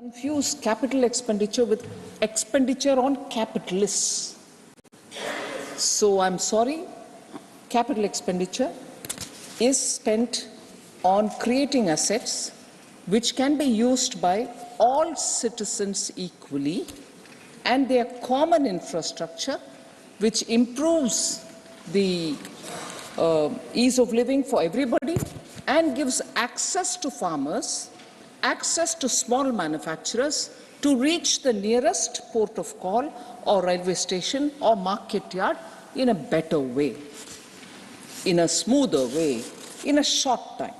Confuse capital expenditure with expenditure on capitalists. So I'm sorry, capital expenditure is spent on creating assets which can be used by all citizens equally, and they are common infrastructure which improves the ease of living for everybody and gives access to farmers, access to small manufacturers to reach the nearest port of call or railway station or market yard in a better way, in a smoother way, in a short time.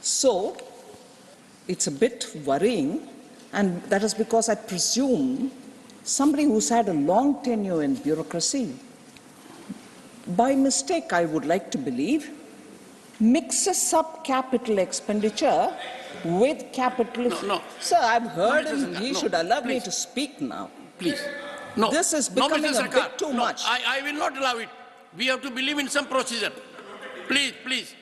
So it's a bit worrying, and that is because I presume somebody who's had a long tenure in bureaucracy, by mistake I would like to believe, mixes up capital expenditure with capital. No. Sir, I've heard him. He should allow me to speak now. Please. No. This is becoming a bit too much. I will not allow it. We have to believe in some procedure. Please.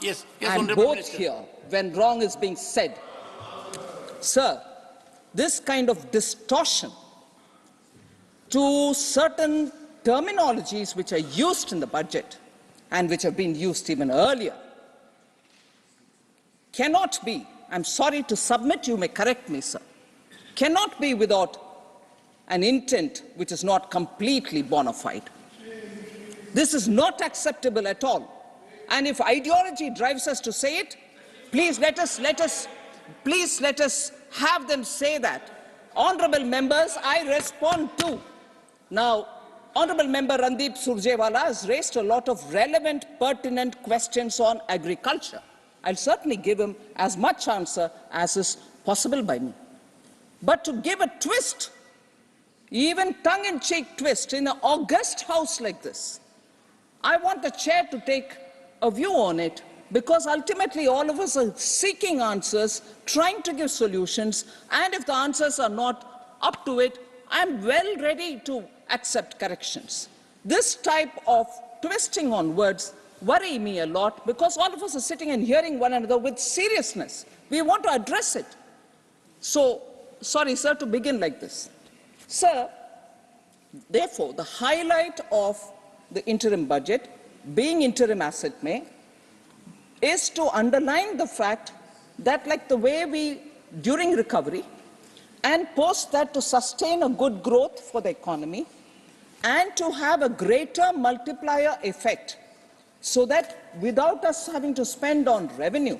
Yes. I'm both here when wrong is being said. Sir, this kind of distortion to certain terminologies which are used in the budget and which have been used even earlier cannot be, I'm sorry to submit, you may correct me, sir, cannot be without an intent which is not completely bona fide. This is not acceptable at all. And if ideology drives us to say it, please let us have them say that. Honorable members, I respond to. Now, Honorable Member Randeep Surjewala has raised a lot of relevant, pertinent questions on agriculture. I'll certainly give him as much answer as is possible by me. But to give a twist, even tongue-in-cheek twist, in an august house like this, I want the chair to take a view on it, because ultimately all of us are seeking answers, trying to give solutions, and if the answers are not up to it, I'm well ready to accept corrections. This type of twisting on words worry me a lot, because all of us are sitting and hearing one another with seriousness. We want to address it. So, sorry, sir, to begin like this. Sir, therefore, the highlight of the interim budget, being interim as it may, is to underline the fact that, like the way we, during recovery, and post that, to sustain a good growth for the economy and to have a greater multiplier effect, so that without us having to spend on revenue,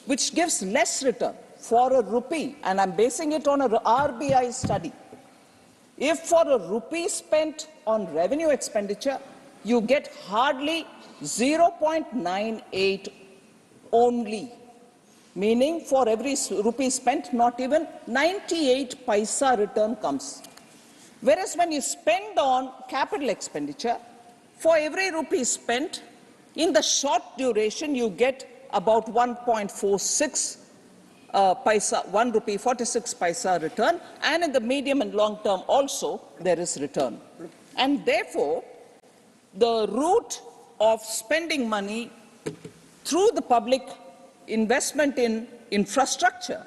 which gives less return for a rupee, and I'm basing it on a RBI study, if for a rupee spent on revenue expenditure, you get hardly 0.98 only, meaning for every rupee spent, not even 98 paisa return comes. Whereas when you spend on capital expenditure, for every rupee spent, in the short duration, you get about 1.46 paisa, 1 rupee 46 paisa return, and in the medium and long term also there is return. And therefore, the route of spending money through the public investment in infrastructure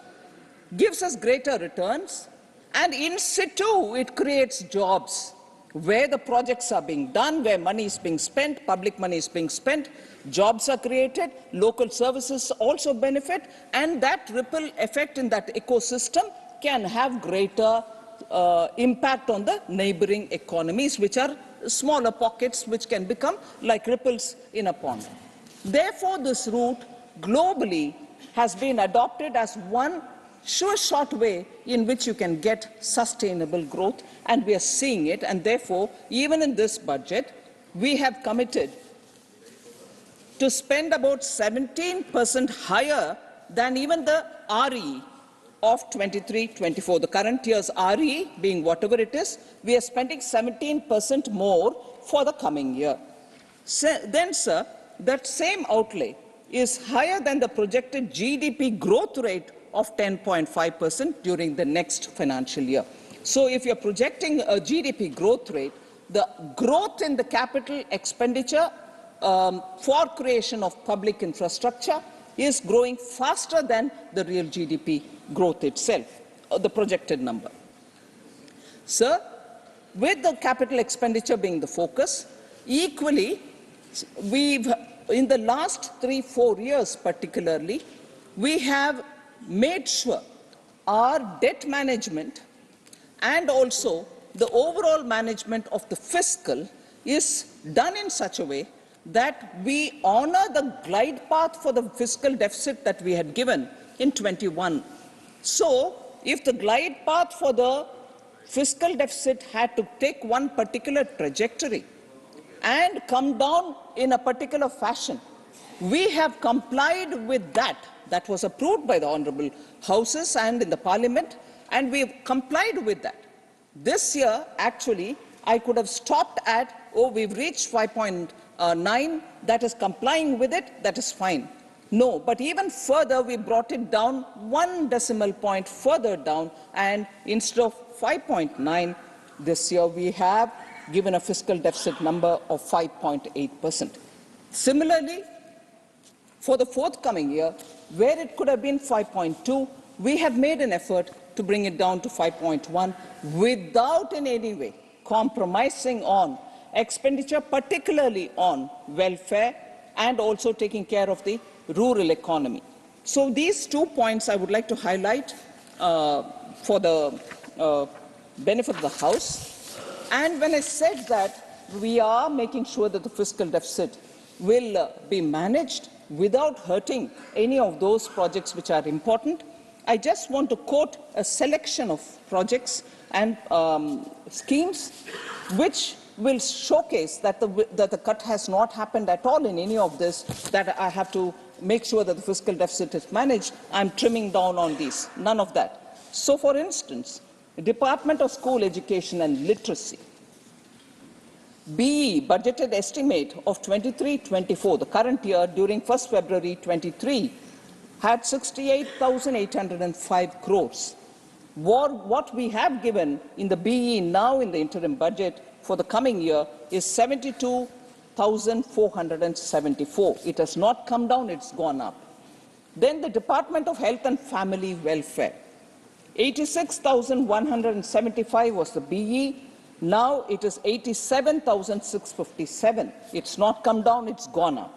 gives us greater returns, and in situ it creates jobs. Where the projects are being done, where money is being spent, public money is being spent, jobs are created, local services also benefit, and that ripple effect in that ecosystem can have greater impact on the neighboring economies, which are smaller pockets which can become like ripples in a pond. Therefore, this route globally has been adopted as one sure short way in which you can get sustainable growth, and we are seeing it, and therefore even in this budget we have committed to spend about 17% higher than even the RE of 23-24. The current year's RE being whatever it is, we are spending 17% more for the coming year. Then, sir, that same outlay is higher than the projected GDP growth rate of 10.5% during the next financial year. So if you're projecting a GDP growth rate, the growth in the capital expenditure for creation of public infrastructure is growing faster than the real GDP growth itself. the projected number. Sir, with the capital expenditure being the focus, equally, in the last 3-4 years particularly, we have made sure our debt management and also the overall management of the fiscal is done in such a way that we honor the glide path for the fiscal deficit that we had given in 21. So, if the glide path for the fiscal deficit had to take one particular trajectory and come down in a particular fashion, we have complied with that. That was approved by the Honourable Houses and in the Parliament, and we have complied with that. This year, actually, I could have stopped at, oh, we've reached 5.9, that is complying with it, that is fine. No, but even further, we brought it down 1 decimal point further down, and instead of 5.9 this year, we have given a fiscal deficit number of 5.8%. Similarly, for the forthcoming year, where it could have been 5.2, we have made an effort to bring it down to 5.1 without in any way compromising on expenditure, particularly on welfare and also taking care of the rural economy. So these 2 points I would like to highlight for the benefit of the House. And when I said that we are making sure that the fiscal deficit will be managed without hurting any of those projects which are important, I just want to quote a selection of projects and schemes which will showcase that the cut has not happened at all in any of this, that I have to make sure that the fiscal deficit is managed. I'm trimming down on these. None of that. So, for instance, the Department of School Education and Literacy, BE budgeted estimate of 23-24, the current year, during 1st February 23, had 68,805 crores. What we have given in the BE now in the interim budget for the coming year is 72,474. It has not come down, it's gone up. Then the Department of Health and Family Welfare, 86,175 was the BE. Now it is 87,657. It's not come down, it's gone up.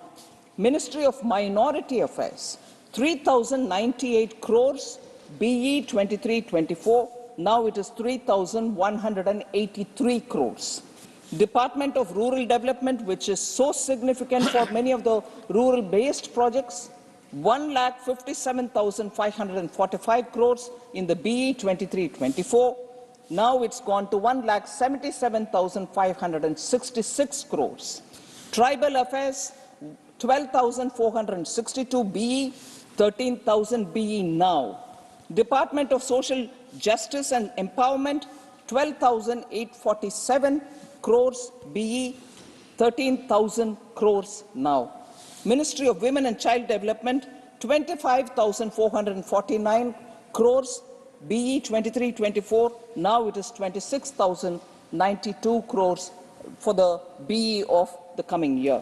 Ministry of Minority Affairs, 3,098 crores, BE 23-24. Now it is 3,183 crores. Department of Rural Development, which is so significant for many of the rural-based projects, 1,57,545 crores in the BE 23-24. Now it's gone to 1,77,566 crores. Tribal Affairs, 12,462 BE, 13,000 BE now. Department of Social Justice and Empowerment, 12,847 crores BE, 13,000 crores now. Ministry of Women and Child Development, 25,449 crores BE 23-24. Now it is 26,092 crores for the BE of the coming year.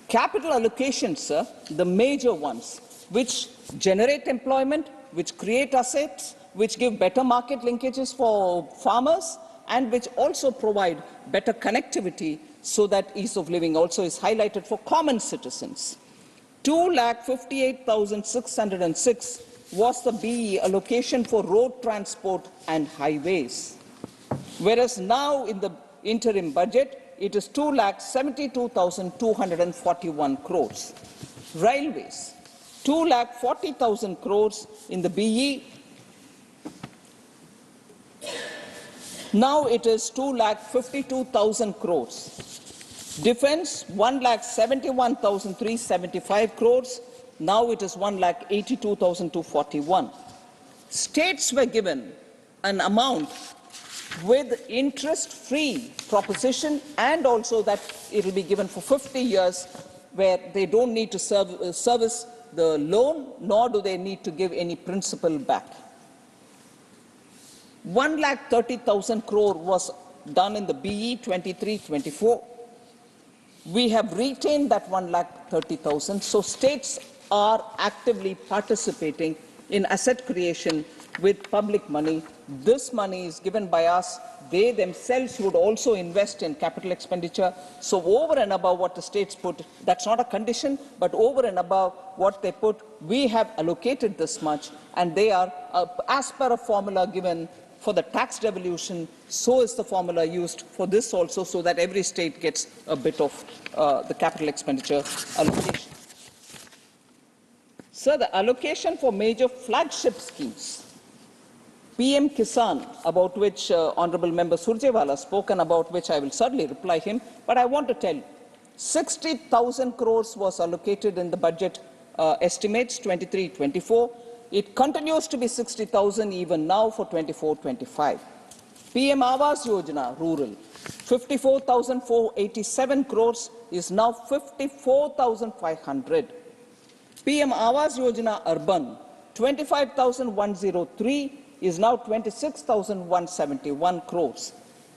Capital allocations, sir, the major ones, which generate employment, which create assets, which give better market linkages for farmers, and which also provide better connectivity so that ease of living also is highlighted for common citizens. 2,58,606 was the BE allocation for road transport and highways, whereas now in the interim budget, it is 2,72,241 crores. Railways, 2,40,000 crores in the BE. Now it is 2,52,000 crores. Defence, 1,71,375 crores. Now it is 1,82,241. States were given an amount with interest-free proposition, and also that it will be given for 50 years, where they don't need to service the loan, nor do they need to give any principal back. 1,30,000 crore was done in the BE 23-24. We have retained that 1,30,000. So states are actively participating in asset creation with public money. This money is given by us. They themselves would also invest in capital expenditure. So over and above what the states put, that's not a condition, but over and above what they put, we have allocated this much, and they are, as per a formula given for the tax devolution, so is the formula used for this also, so that every state gets a bit of the capital expenditure allocation. Sir, the allocation for major flagship schemes, PM Kisan, about which Honourable Member Surjewala spoke and about which I will certainly reply him, but I want to tell you, 60,000 crores was allocated in the budget estimates 23-24. It continues to be 60,000 even now for 24-25. PM Awas Yojana, rural, 54,487 crores is now 54,500. PM Awas Yojana urban, 25,103 is now 26,171 crores.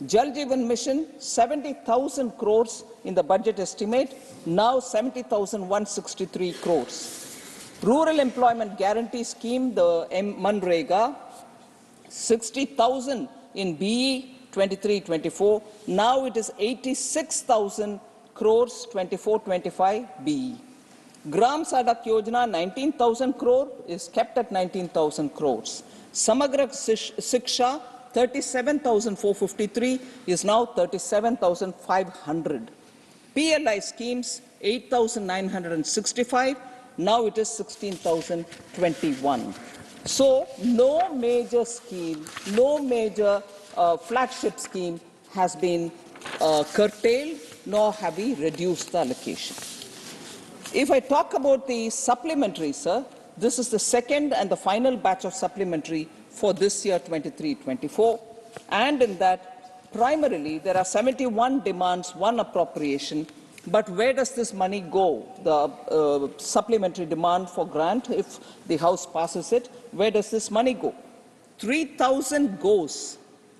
Jal Jeevan Mission, 70,000 crores in the budget estimate, now 70,163 crores. Rural Employment Guarantee Scheme, the MNREGA, 60,000 in BE 23-24. Now it is 86,000 crores 24-25 BE. Gram Sadak Yojana, 19,000 crore is kept at 19,000 crores. Samagra Shiksha, 37,453 is now 37,500. PLI schemes, 8,965. Now it is 16,021. So no major scheme, no major flagship scheme has been curtailed, nor have we reduced the allocation. If I talk about the supplementary, sir, this is the second and the final batch of supplementary for this year 23-24, and in that primarily there are 71 demands, one appropriation. But where does this money go? The supplementary demand for grant, if the House passes it, where does this money go? 3,000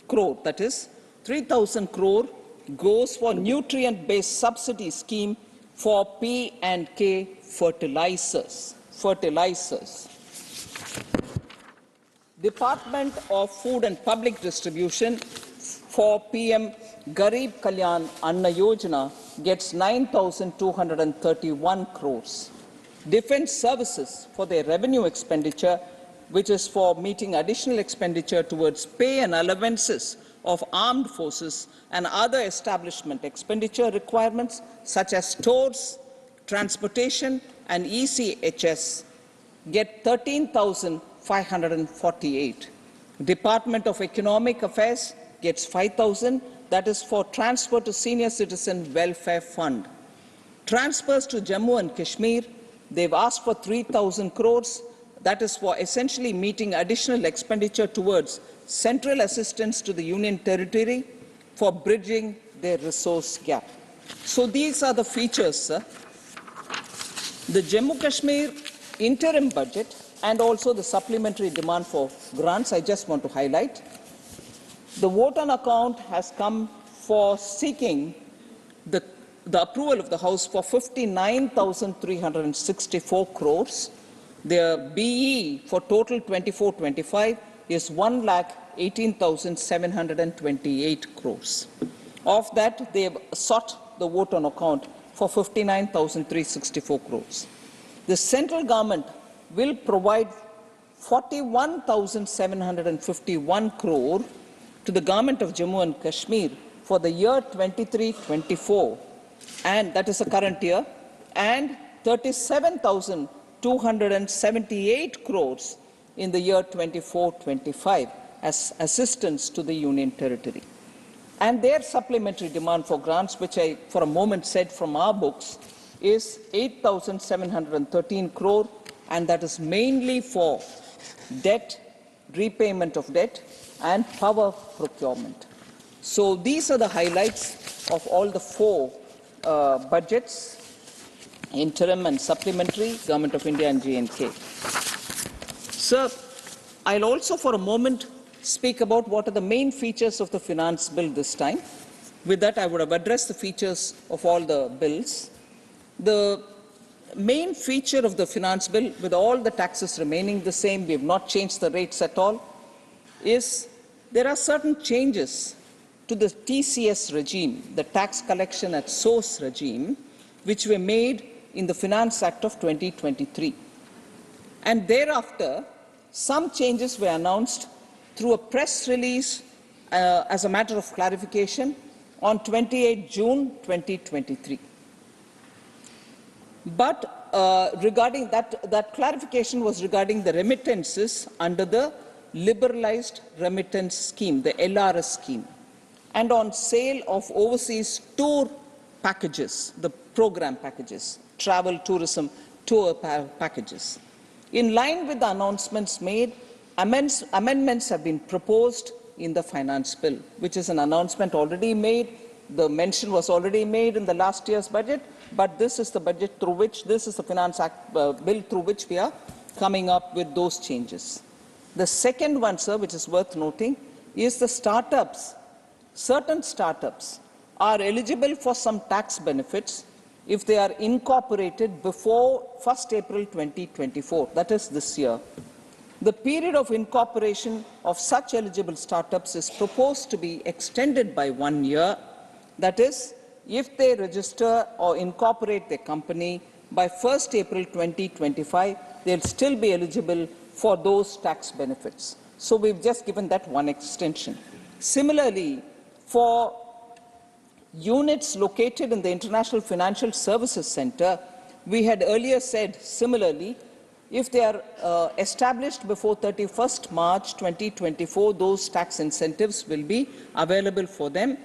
crore, that is 3,000 crore goes for nutrient-based subsidy scheme for P&K fertilizers. Department of Food and Public Distribution for PM Garib Kalyan Anna Yojana gets 9,231 crores. Defence Services for their revenue expenditure, which is for meeting additional expenditure towards pay and allowances of armed forces and other establishment expenditure requirements such as stores, transportation and ECHS, get 13,548. Department of Economic Affairs gets 5,000. That is for transfer to Senior Citizen Welfare Fund. Transfers to Jammu and Kashmir, they've asked for 3,000 crores. That is for essentially meeting additional expenditure towards central assistance to the Union Territory for bridging their resource gap. So these are the features, sir. The Jammu Kashmir interim budget and also the supplementary demand for grants, I just want to highlight. The vote on account has come for seeking the approval of the House for 59,364 crores. The BE for total 24-25 is 1,18,728 crores. Of that, they have sought the vote on account for 59,364 crores. The central government will provide 41,751 crore to the government of Jammu and Kashmir for the year 23-24, and that is the current year, and 37,278 crores in the year 24-25 as assistance to the Union Territory. And their supplementary demand for grants, which I for a moment said from our books, is 8,713 crore, and that is mainly for debt, repayment of debt, and power procurement. So these are the highlights of all the four budgets, interim and supplementary, Government of India and J&K. Sir, I'll also for a moment speak about what are the main features of the finance bill this time. With that, I would have addressed the features of all the bills. The main feature of the finance bill, with all the taxes remaining the same, we have not changed the rates at all, is there are certain changes to the TCS regime, the tax collection at source regime, which were made in the Finance Act of 2023. And thereafter, some changes were announced through a press release as a matter of clarification on 28 June 2023. But regarding that clarification was regarding the remittances under the liberalized remittance scheme, the LRS scheme, and on sale of overseas tour packages, the program packages, travel, tourism, tour packages. In line with the announcements made, amendments have been proposed in the finance bill, which is an announcement already made. The mention was already made in the last year's budget, but this is the budget through which, this is the Finance Act bill through which we are coming up with those changes. The second one, sir, which is worth noting, is the startups. Certain startups are eligible for some tax benefits if they are incorporated before 1st April 2024, that is this year. The period of incorporation of such eligible startups is proposed to be extended by 1 year. That is, if they register or incorporate their company by 1st April 2025, they'll still be eligible for those tax benefits. So we've just given that one extension. Similarly, for units located in the International Financial Services Center, we had earlier said similarly, if they are established before 31st March 2024, those tax incentives will be available for them.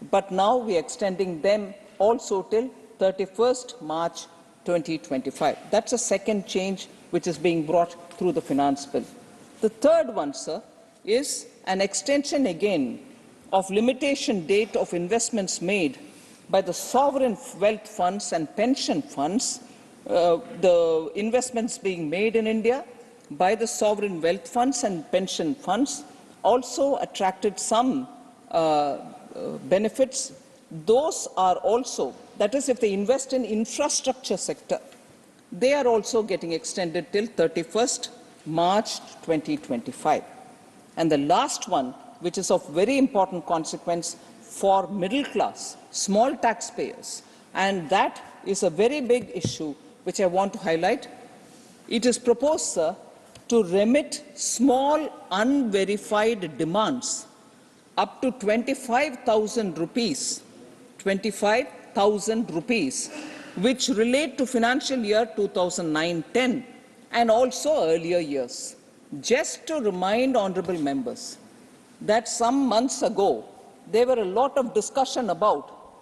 But now we are extending them also till 31st March 2025. That's a second change which is being brought through the finance bill. The third one, sir, is an extension again of limitation date of investments made by the sovereign wealth funds and pension funds, the investments being made in India by the sovereign wealth funds and pension funds also attracted some benefits. Those are also, that is, if they invest in infrastructure sector, they are also getting extended till 31st March 2025. And the last one, which is of very important consequence for middle class, small taxpayers, and that is a very big issue which I want to highlight. It is proposed, sir, to remit small unverified demands up to 25,000 rupees, 25,000 rupees, which relate to financial year 2009-10 and also earlier years. Just to remind honourable members that some months ago, there were a lot of discussion about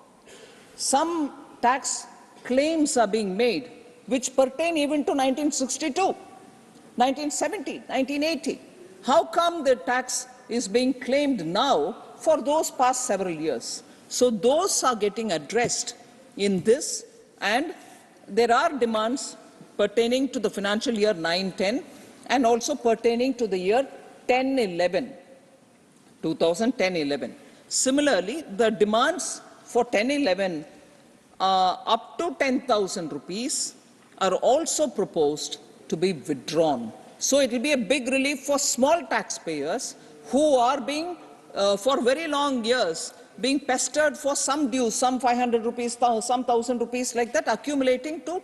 some tax claims are being made which pertain even to 1962, 1970, 1980. How come the tax is being claimed now for those past several years? So those are getting addressed in this, and there are demands pertaining to the financial year 9-10 and also pertaining to the year 10-11, 2010-11. Similarly, the demands for 10-11 up to 10,000 rupees are also proposed to be withdrawn. So it will be a big relief for small taxpayers who are being, for very long years, being pestered for some dues, some 500 rupees, some 1,000 rupees like that, accumulating to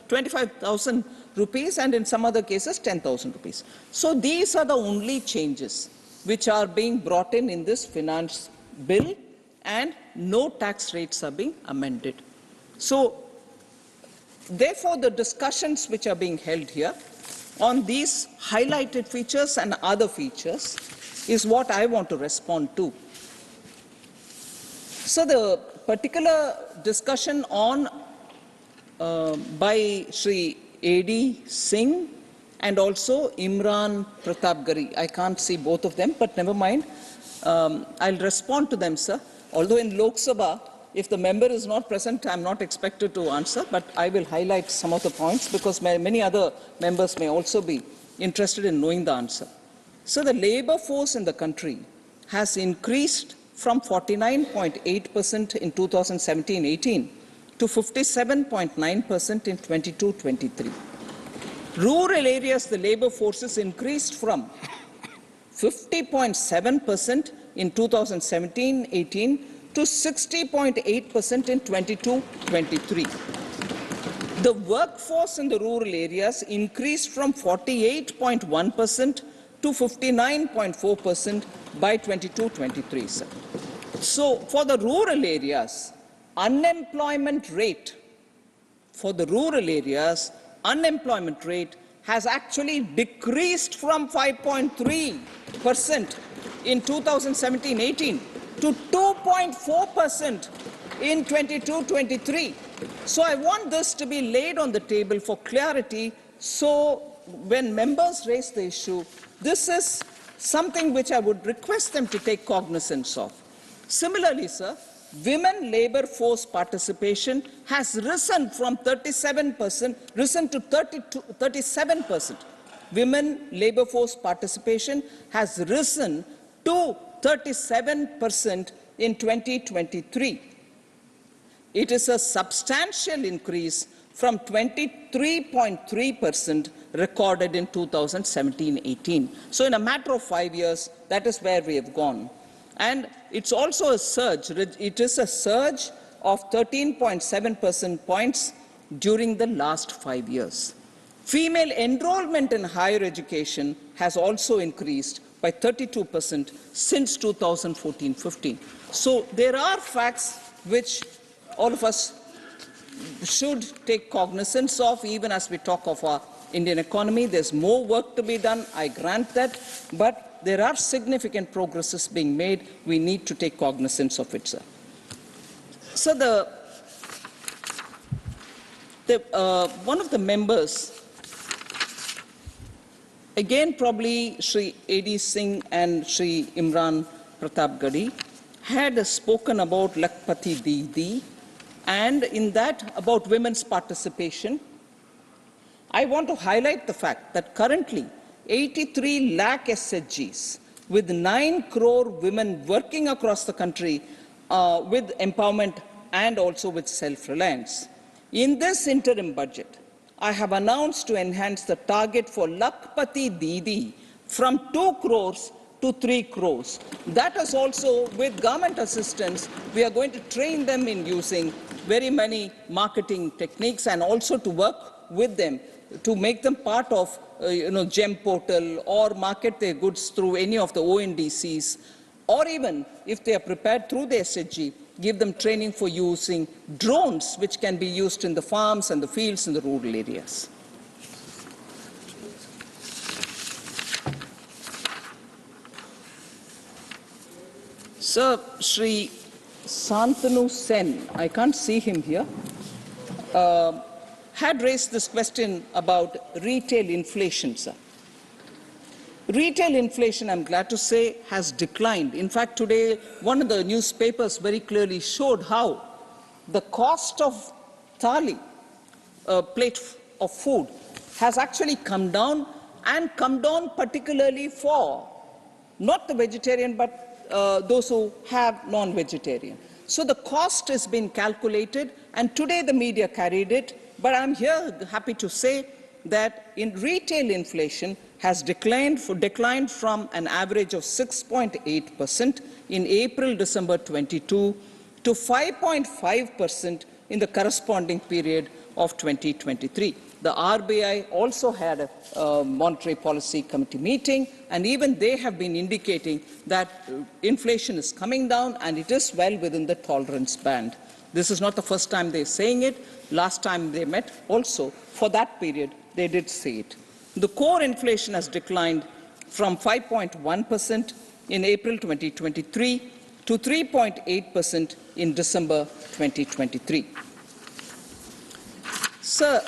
25,000 rupees, and in some other cases 10,000 rupees. So these are the only changes which are being brought in this finance bill, and no tax rates are being amended. So therefore, the discussions which are being held here on these highlighted features and other features is what I want to respond to. So the particular discussion on by Shri A.D. Singh and also Imran Pratapgarhi. I can't see both of them, but never mind. I'll respond to them, sir. Although in Lok Sabha, if the member is not present, I'm not expected to answer, but I will highlight some of the points because many other members may also be interested in knowing the answer. So the labour force in the country has increased from 49.8% in 2017-18 to 57.9% in 22-23. Rural areas, the labour forces increased from 50.7% in 2017-18 to 60.8% in 22-23. The workforce in the rural areas increased from 48.1% to 59.4% by 22-23, sir. So for the rural areas, unemployment rate has actually decreased from 5.3% in 2017-18 to 2.4% in 22-23. So I want this to be laid on the table for clarity, so when members raise the issue, this is something which I would request them to take cognizance of. Similarly, sir, women labor force participation has risen from 37% to 37%. Women labor force participation has risen to 37% in 2023. It is a substantial increase from 23.3% recorded in 2017-18. So in a matter of 5 years, that is where we have gone. And it's also a surge. It is a surge of 13.7% points during the last 5 years. Female enrollment in higher education has also increased by 32% since 2014-15. So there are facts which all of us should take cognizance of, even as we talk of our Indian economy. There's more work to be done, I grant that, but there are significant progresses being made. We need to take cognizance of it, sir. So one of the members, again probably Shri A.D. Singh and Shri Imran Pratap Gadi, had spoken about Lakpati Didi, and in that about women's participation. I want to highlight the fact that currently 83 lakh SHGs with 9 crore women working across the country with empowerment and also with self-reliance. In this interim budget, I have announced to enhance the target for Lakpati Didi from 2 crores to 3 crores. That is also with government assistance. We are going to train them in using very many marketing techniques and also to work with them to make them part of GEM portal or market their goods through any of the ONDCs, or even if they are prepared through the SHG, give them training for using drones which can be used in the farms and the fields in the rural areas. Sir, Shri Santanu Sen, I can't see him here, had raised this question about retail inflation, sir. Retail inflation, I'm glad to say, has declined. In fact, today, one of the newspapers very clearly showed how the cost of thali, a plate of food, has actually come down, and come down particularly for not the vegetarian, but those who have non-vegetarian. So the cost has been calculated, and today the media carried it, but I'm here happy to say that in retail inflation has declined from an average of 6.8% in April-December 22 to 5.5% in the corresponding period of 2023. The RBI also had a monetary policy committee meeting, and even they have been indicating that inflation is coming down and it is well within the tolerance band. This is not the first time they're saying it. Last time they met also, for that period, they did say it. The core inflation has declined from 5.1% in April 2023 to 3.8% in December 2023. Sir,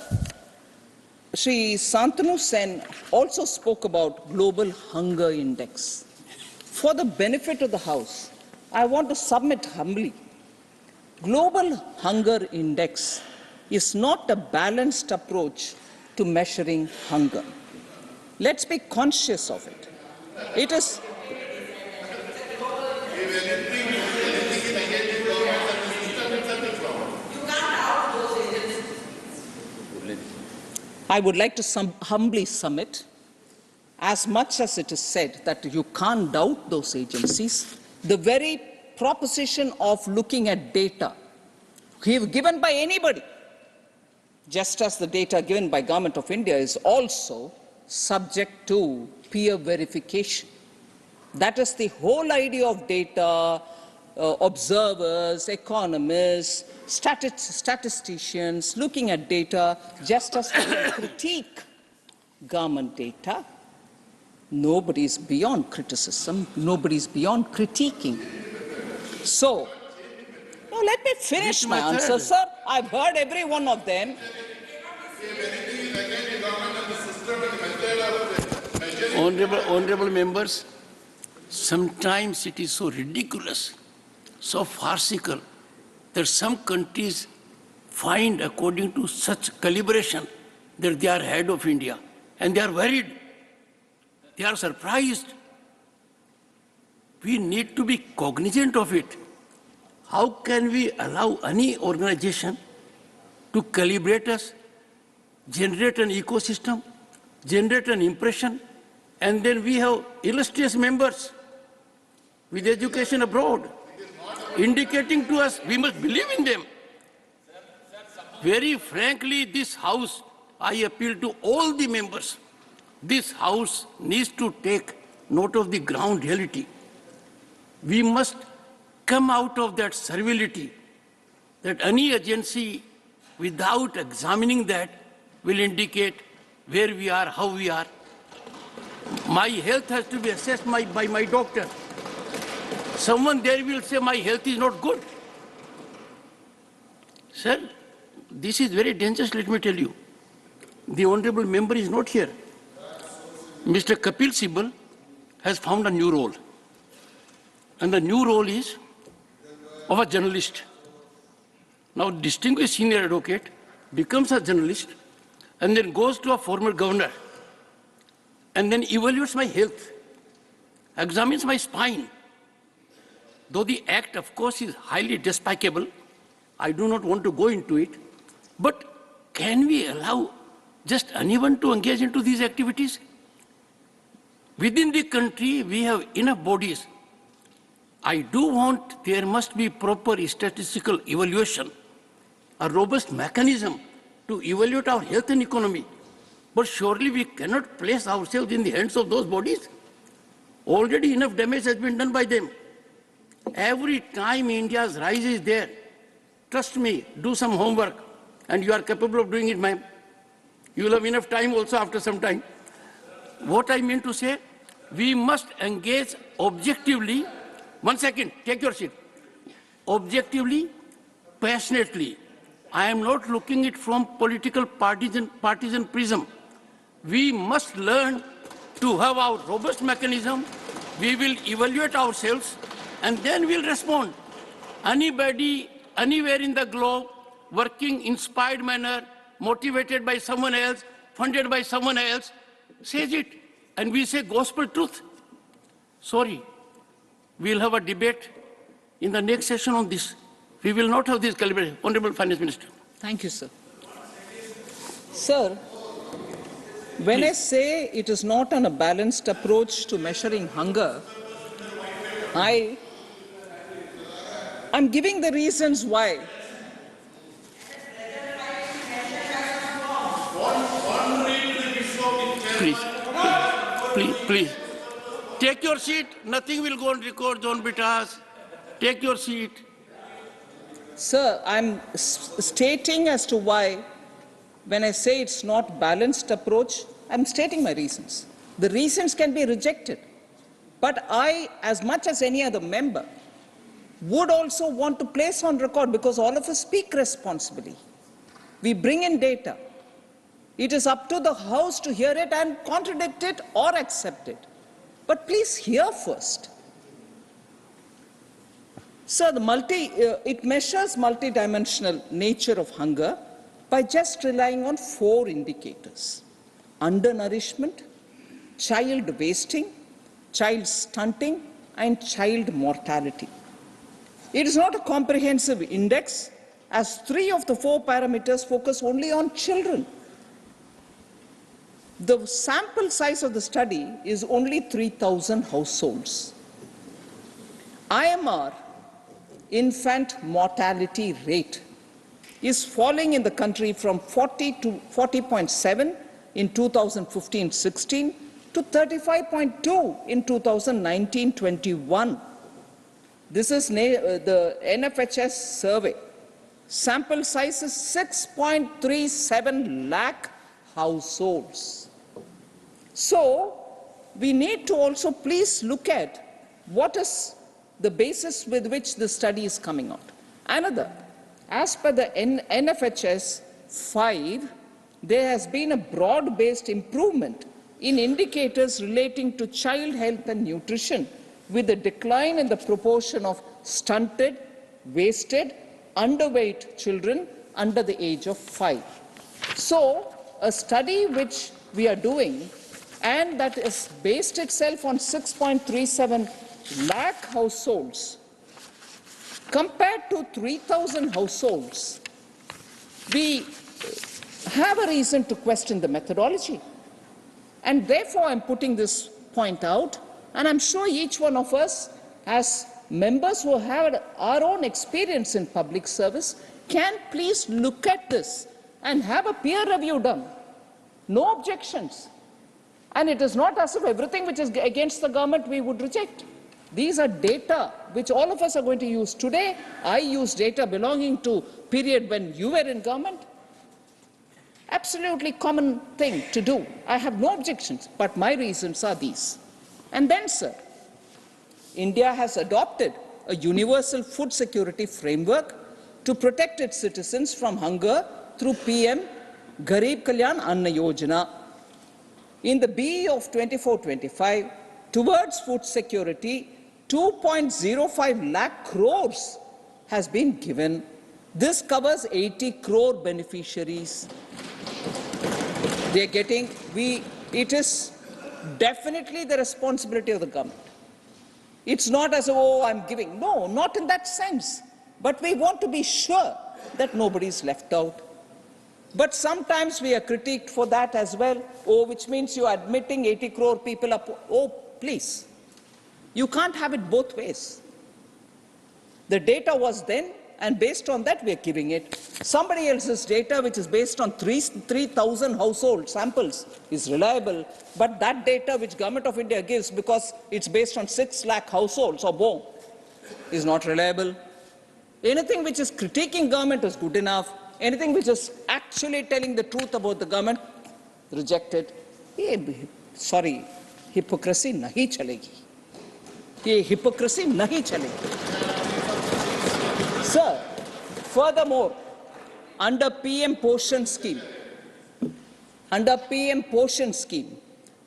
Shri Santanu Sen also spoke about Global Hunger Index. For the benefit of the House, I want to submit humbly, Global Hunger Index is not a balanced approach to measuring hunger. Let's be conscious of it. It is... I would like to humbly submit, as much as it is said that you can't doubt those agencies, the very proposition of looking at data given by anybody, just as the data given by Government of India is also subject to peer verification. That is the whole idea of data. Observers, economists, statisticians looking at data, just as they critique government data. Nobody is beyond criticism. Nobody is beyond critiquing. So, now let me finish my answer, sir. I've heard every one of them. Honorable members, sometimes it is so ridiculous, so farcical, that some countries find, according to such calibration, that they are ahead of India, and they are worried. They are surprised. We need to be cognizant of it. How can we allow any organization to calibrate us, generate an ecosystem, generate an impression, and then we have illustrious members with education abroad, indicating to us we must believe in them. Very frankly, this House, I appeal to all the members, this House needs to take note of the ground reality. We must come out of that servility that any agency, without examining that, will indicate where we are, how we are. My health has to be assessed by my doctor. Someone there will say my health is not good. Sir, this is very dangerous, let me tell you. The honorable member is not here. Mr. Kapil Sibal has found a new role. And the new role is of a journalist. Now, distinguished senior advocate becomes a journalist and then goes to a former governor and then evaluates my health, examines my spine. Though the act, of course, is highly despicable, I do not want to go into it, but can we allow just anyone to engage into these activities? Within the country, we have enough bodies. I do want, there must be proper statistical evaluation, a robust mechanism to evaluate our health and economy. But surely we cannot place ourselves in the hands of those bodies. Already enough damage has been done by them. Every time India's rise is there, trust me, do some homework, and you are capable of doing it, ma'am. You will have enough time also after some time. What I mean to say, we must engage objectively. One second, take your seat. Objectively, passionately. I am not looking at it from political partisan prism. We must learn to have our robust mechanism. We will evaluate ourselves and then we'll respond. Anybody, anywhere in the globe, working inspired manner, motivated by someone else, funded by someone else, says it. And we say gospel truth. Sorry. We'll have a debate in the next session on this. We will not have this calibration. Honorable Finance Minister. Thank you, sir. Sir, when I say it is not on a balanced approach to measuring hunger, I'm giving the reasons why. Please. Take your seat. Nothing will go on record, John Bitas. Take your seat. Sir, I'm stating as to why, when I say it's not balanced approach, I'm stating my reasons. The reasons can be rejected. But I, as much as any other member, would also want to place on record, because all of us speak responsibly. We bring in data. It is up to the House to hear it and contradict it or accept it. But please hear first. Sir, it measures multidimensional nature of hunger by just relying on 4 indicators: undernourishment, child wasting, child stunting, and child mortality. It is not a comprehensive index, as 3 of the 4 parameters focus only on children. The sample size of the study is only 3,000 households. IMR, infant mortality rate, is falling in the country from 40 to 40.7 in 2015-16 to 35.2 in 2019-21. This is the NFHS survey. Sample size is 6.37 lakh households. So we need to also please look at what is the basis with which the study is coming out. Another, as per the NFHS 5, there has been a broad-based improvement in indicators relating to child health and nutrition, with a decline in the proportion of stunted, wasted, underweight children under the age of 5. So, a study which we are doing, and that is based itself on 6.37 lakh households, compared to 3,000 households, we have a reason to question the methodology. And therefore, I'm putting this point out, and I'm sure each one of us, as members who have our own experience in public service, can please look at this and have a peer review done. No objections. And it is not as if everything which is against the government we would reject. These are data which all of us are going to use. Today, I use data belonging to period when you were in government. Absolutely common thing to do. I have no objections, but my reasons are these. And then, sir, India has adopted a universal food security framework to protect its citizens from hunger through PM Garib Kalyan Anna Yojana. In the BE of 24-25, towards food security, 2.05 lakh crores has been given. This covers 80 crore beneficiaries. They are getting, it is definitely the responsibility of the government. It's not as, oh, I'm giving. No, not in that sense. But we want to be sure that nobody is left out. But sometimes we are critiqued for that as well. Oh, which means you are admitting 80 crore people are poor. Oh, please. You can't have it both ways. The data was then, and based on that we are giving it. Somebody else's data, which is based on 3,000 household samples, is reliable, but that data which Government of India gives, because it's based on 6 lakh households or more, is not reliable. Anything which is critiquing government is good enough. Anything which is actually telling the truth about the government, rejected. Sorry, hypocrisy nahi chalegi. Ye hypocrisy nahi chalegi. Sir, furthermore, under PM Poshan scheme,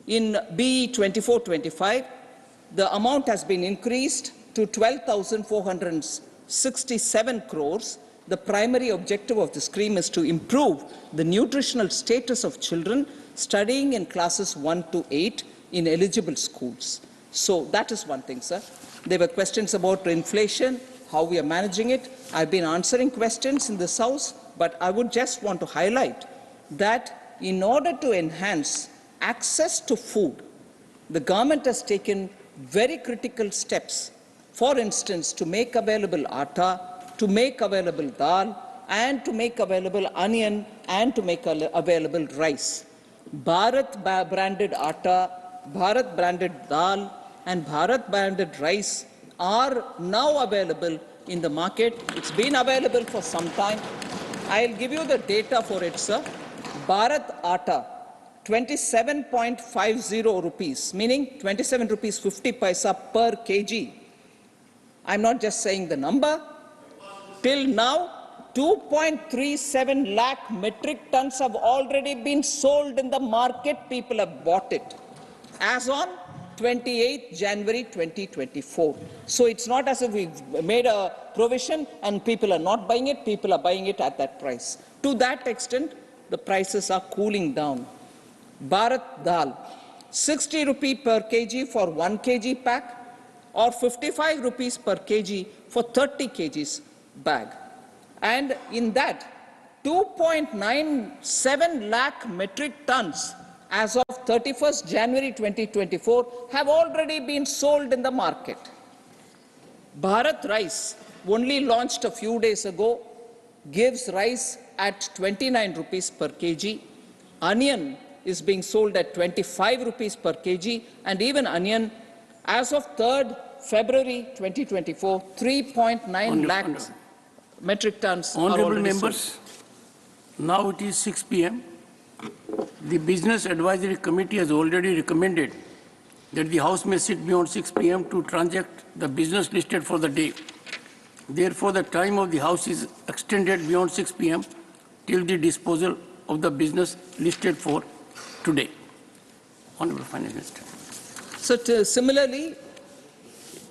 in BE 24-25, the amount has been increased to 12,467 crores. The primary objective of the scheme is to improve the nutritional status of children studying in classes 1 to 8 in eligible schools. So that is one thing, sir. There were questions about inflation, how we are managing it. I've been answering questions in this House, but I would just want to highlight that in order to enhance access to food, the government has taken very critical steps. For instance, to make available atta, to make available dal, and to make available onion, and to make available rice. Bharat branded atta, Bharat branded dal, and Bharat branded rice are now available in the market. It's been available for some time. I'll give you the data for it, sir. Bharat atta, 27.50 rupees, meaning 27 rupees 50 paisa per kg. I'm not just saying the number. Till now, 2.37 lakh metric tons have already been sold in the market. People have bought it as on 28 January 2024. So it's not as if we've made a provision and people are not buying it. People are buying it at that price. To that extent, the prices are cooling down. Bharat dal, 60 rupee per kg for 1 kg pack, or 55 rupees per kg for 30 kgs bag. And in that, 2.97 lakh metric tons as of 31st January 2024 have already been sold in the market. Bharat Rice, only launched a few days ago, gives rice at 29 rupees per kg. Onion is being sold at 25 rupees per kg, and even onion, as of 3rd February 2024, 3.9 lakhs metric tons are Honorable already members, sold. now it is 6 p.m. The Business Advisory Committee has already recommended that the House may sit beyond 6 p.m. to transact the business listed for the day. Therefore, the time of the House is extended beyond 6 p.m. till the disposal of the business listed for today. Honorable Finance Minister. So similarly,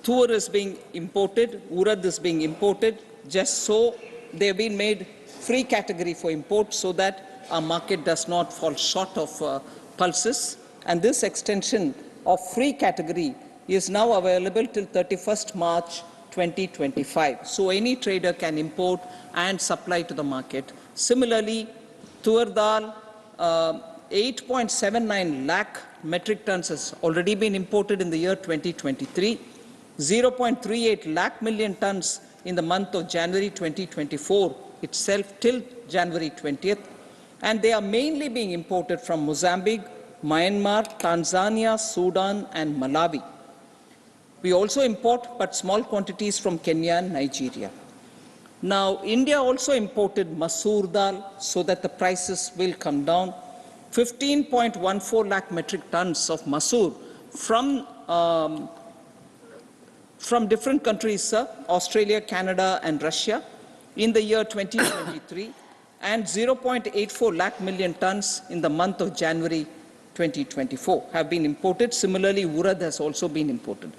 tur is being imported, urad is being imported, just so they have been made free category for import so that our market does not fall short of pulses. And this extension of free category is now available till 31st March 2025. So any trader can import and supply to the market. Similarly, tur dal, 8.79 lakh metric tons has already been imported in the year 2023, 0.38 lakh million tons in the month of January 2024 itself till January 20th, and they are mainly being imported from Mozambique, Myanmar, Tanzania, Sudan, and Malawi. We also import but small quantities from Kenya and Nigeria. Now, India also imported masoor dal so that the prices will come down. 15.14 lakh metric tons of masoor from different countries, Australia, Canada, and Russia, in the year 2023, and 0.84 lakh million tons in the month of January 2024 have been imported. Similarly, urad has also been imported.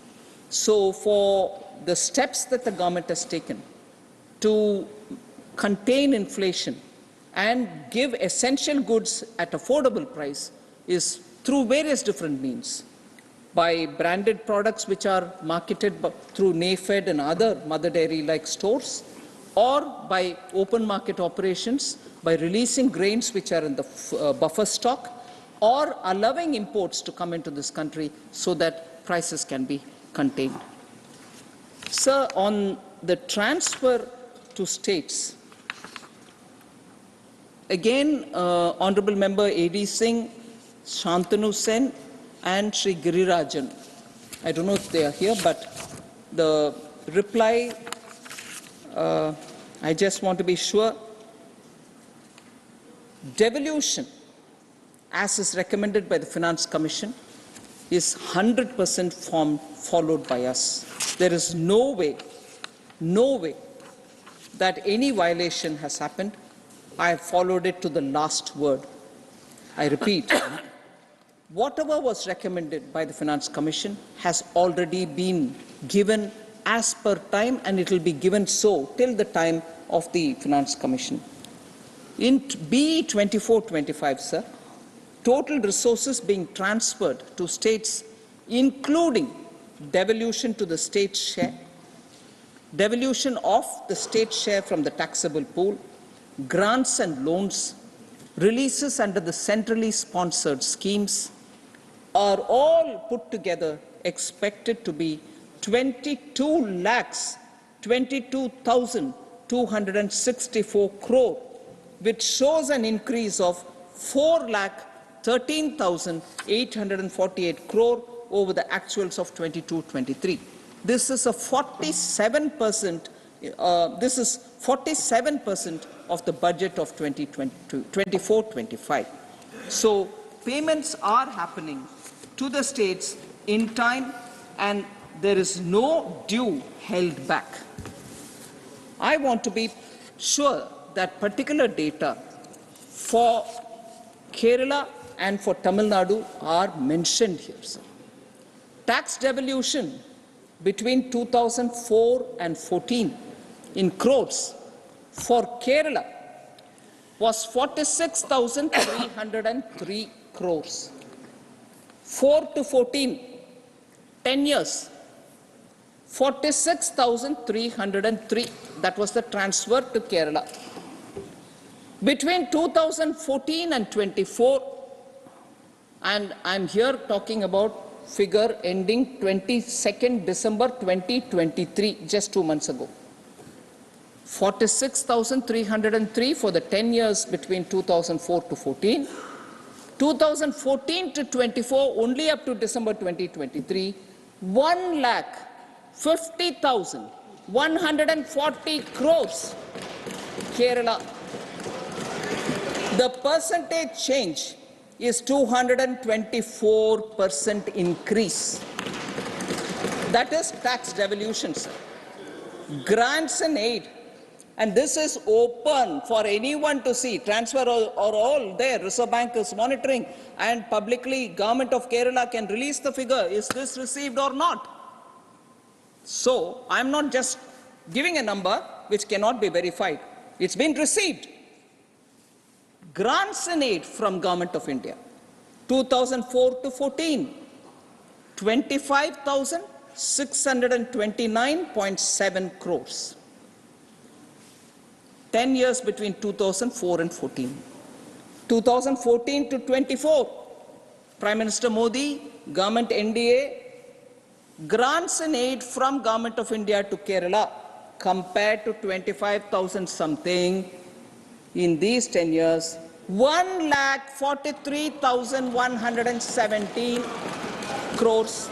So for the steps that the government has taken to contain inflation and give essential goods at affordable price is through various different means, by branded products which are marketed through NAFED and other mother dairy-like stores, or by open market operations, by releasing grains which are in the buffer stock, or allowing imports to come into this country so that prices can be contained. Sir, on the transfer to states, again, Honorable Member A.D. Singh, Shantanu Sen, and Sri Girirajan, I don't know if they are here, but the reply, I just want to be sure. Devolution, as is recommended by the Finance Commission, is 100% followed by us. There is no way that any violation has happened. I have followed it to the last word. I repeat, whatever was recommended by the Finance Commission has already been given as per time, and it will be given so till the time of the Finance Commission. In BE 24-25, sir, total resources being transferred to states, including devolution to the state share, devolution of the state share from the taxable pool, grants and loans, releases under the centrally sponsored schemes, are all put together expected to be 22,264 crore, which shows an increase of 4,13,848 crore over the actuals of 22-23. This is a 47%. This is 47% of the budget of 24-25. So payments are happening to the states in time, and there is no due held back. I want to be sure that particular data for Kerala and for Tamil Nadu are mentioned here, sir. Tax devolution between 2004 and 14 in crores for Kerala was 46,303 crores. 4 to 14, 10 years, 46,303. That was the transfer to Kerala. Between 2014 and 24, And I'm here talking about figure ending 22nd December 2023, just 2 months ago. 46,303 for the 10 years between 2004 to 14. 2014 to 24, only up to December 2023, 1,50,140 crores. Kerala. The percentage change is 224% increase. That is tax devolution, sir. Grants and aid. And this is open for anyone to see. Transfer are all there. Reserve Bank is monitoring, and publicly Government of Kerala can release the figure. Is this received or not? So I'm not just giving a number which cannot be verified. It's been received. Grants and aid from Government of India, 2004 to 14, 25,629.7 crores. 10 years between 2004 and 14. 2014 to 24, Prime Minister Modi, Government NDA, grants and aid from Government of India to Kerala compared to 25,000 something in these 10 years, 1,43,117 crores.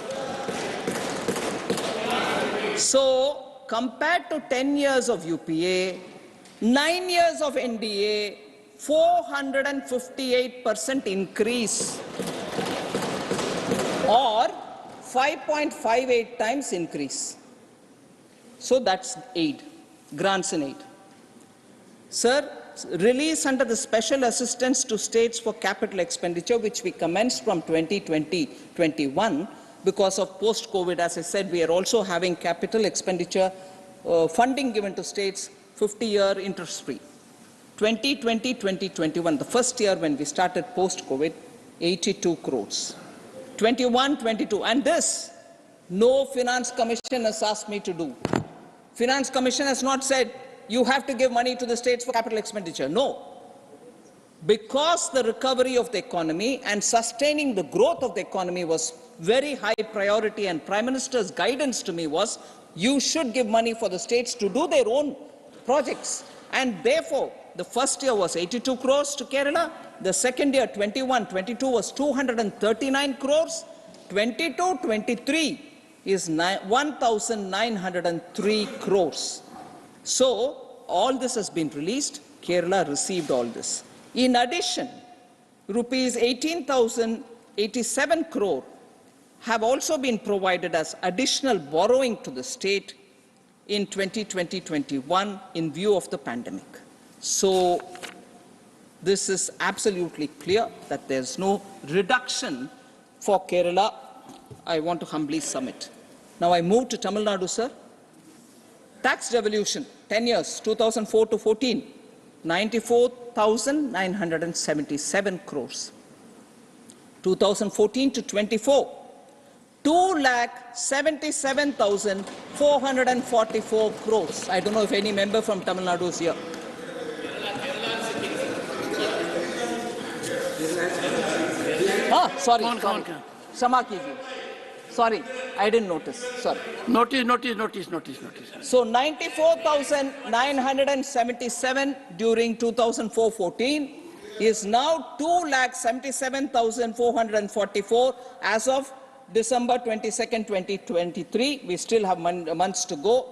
So, compared to 10 years of UPA, 9 years of NDA, 458% increase, or 5.58 times increase. So that's aid, grants and aid. Sir, release under the special assistance to states for capital expenditure, which we commenced from 2020-21, because of post-COVID, as I said, we are also having capital expenditure funding given to states, 50-year interest-free. 2020-2021, the first year when we started post-COVID, 82 crores. 21-22, and this, no Finance Commission has asked me to do. Finance Commission has not said, you have to give money to the states for capital expenditure. No. Because the recovery of the economy and sustaining the growth of the economy was very high priority, and Prime Minister's guidance to me was, you should give money for the states to do their own projects. And therefore, the first year was 82 crores to Kerala. The second year, 21-22, was 239 crores. 22-23 is 1,903 crores. So, all this has been released. Kerala received all this. In addition, rupees 18,087 crore have also been provided as additional borrowing to the state in 2020-21 in view of the pandemic. So, this is absolutely clear that there's no reduction for Kerala. I want to humbly submit. Now I move to Tamil Nadu, sir. Tax devolution, 10 years, 2004 to 14, 94,977 crores. 2014 to 24, 2,77,444 crores. I don't know if any member from Tamil Nadu is here. Sorry. क्षमा कीजिए. Sorry, I didn't notice. Sorry. Notice. So 94,977 during 2004-14 is now 2,77,444 as of December 22nd, 2023. We still have months to go.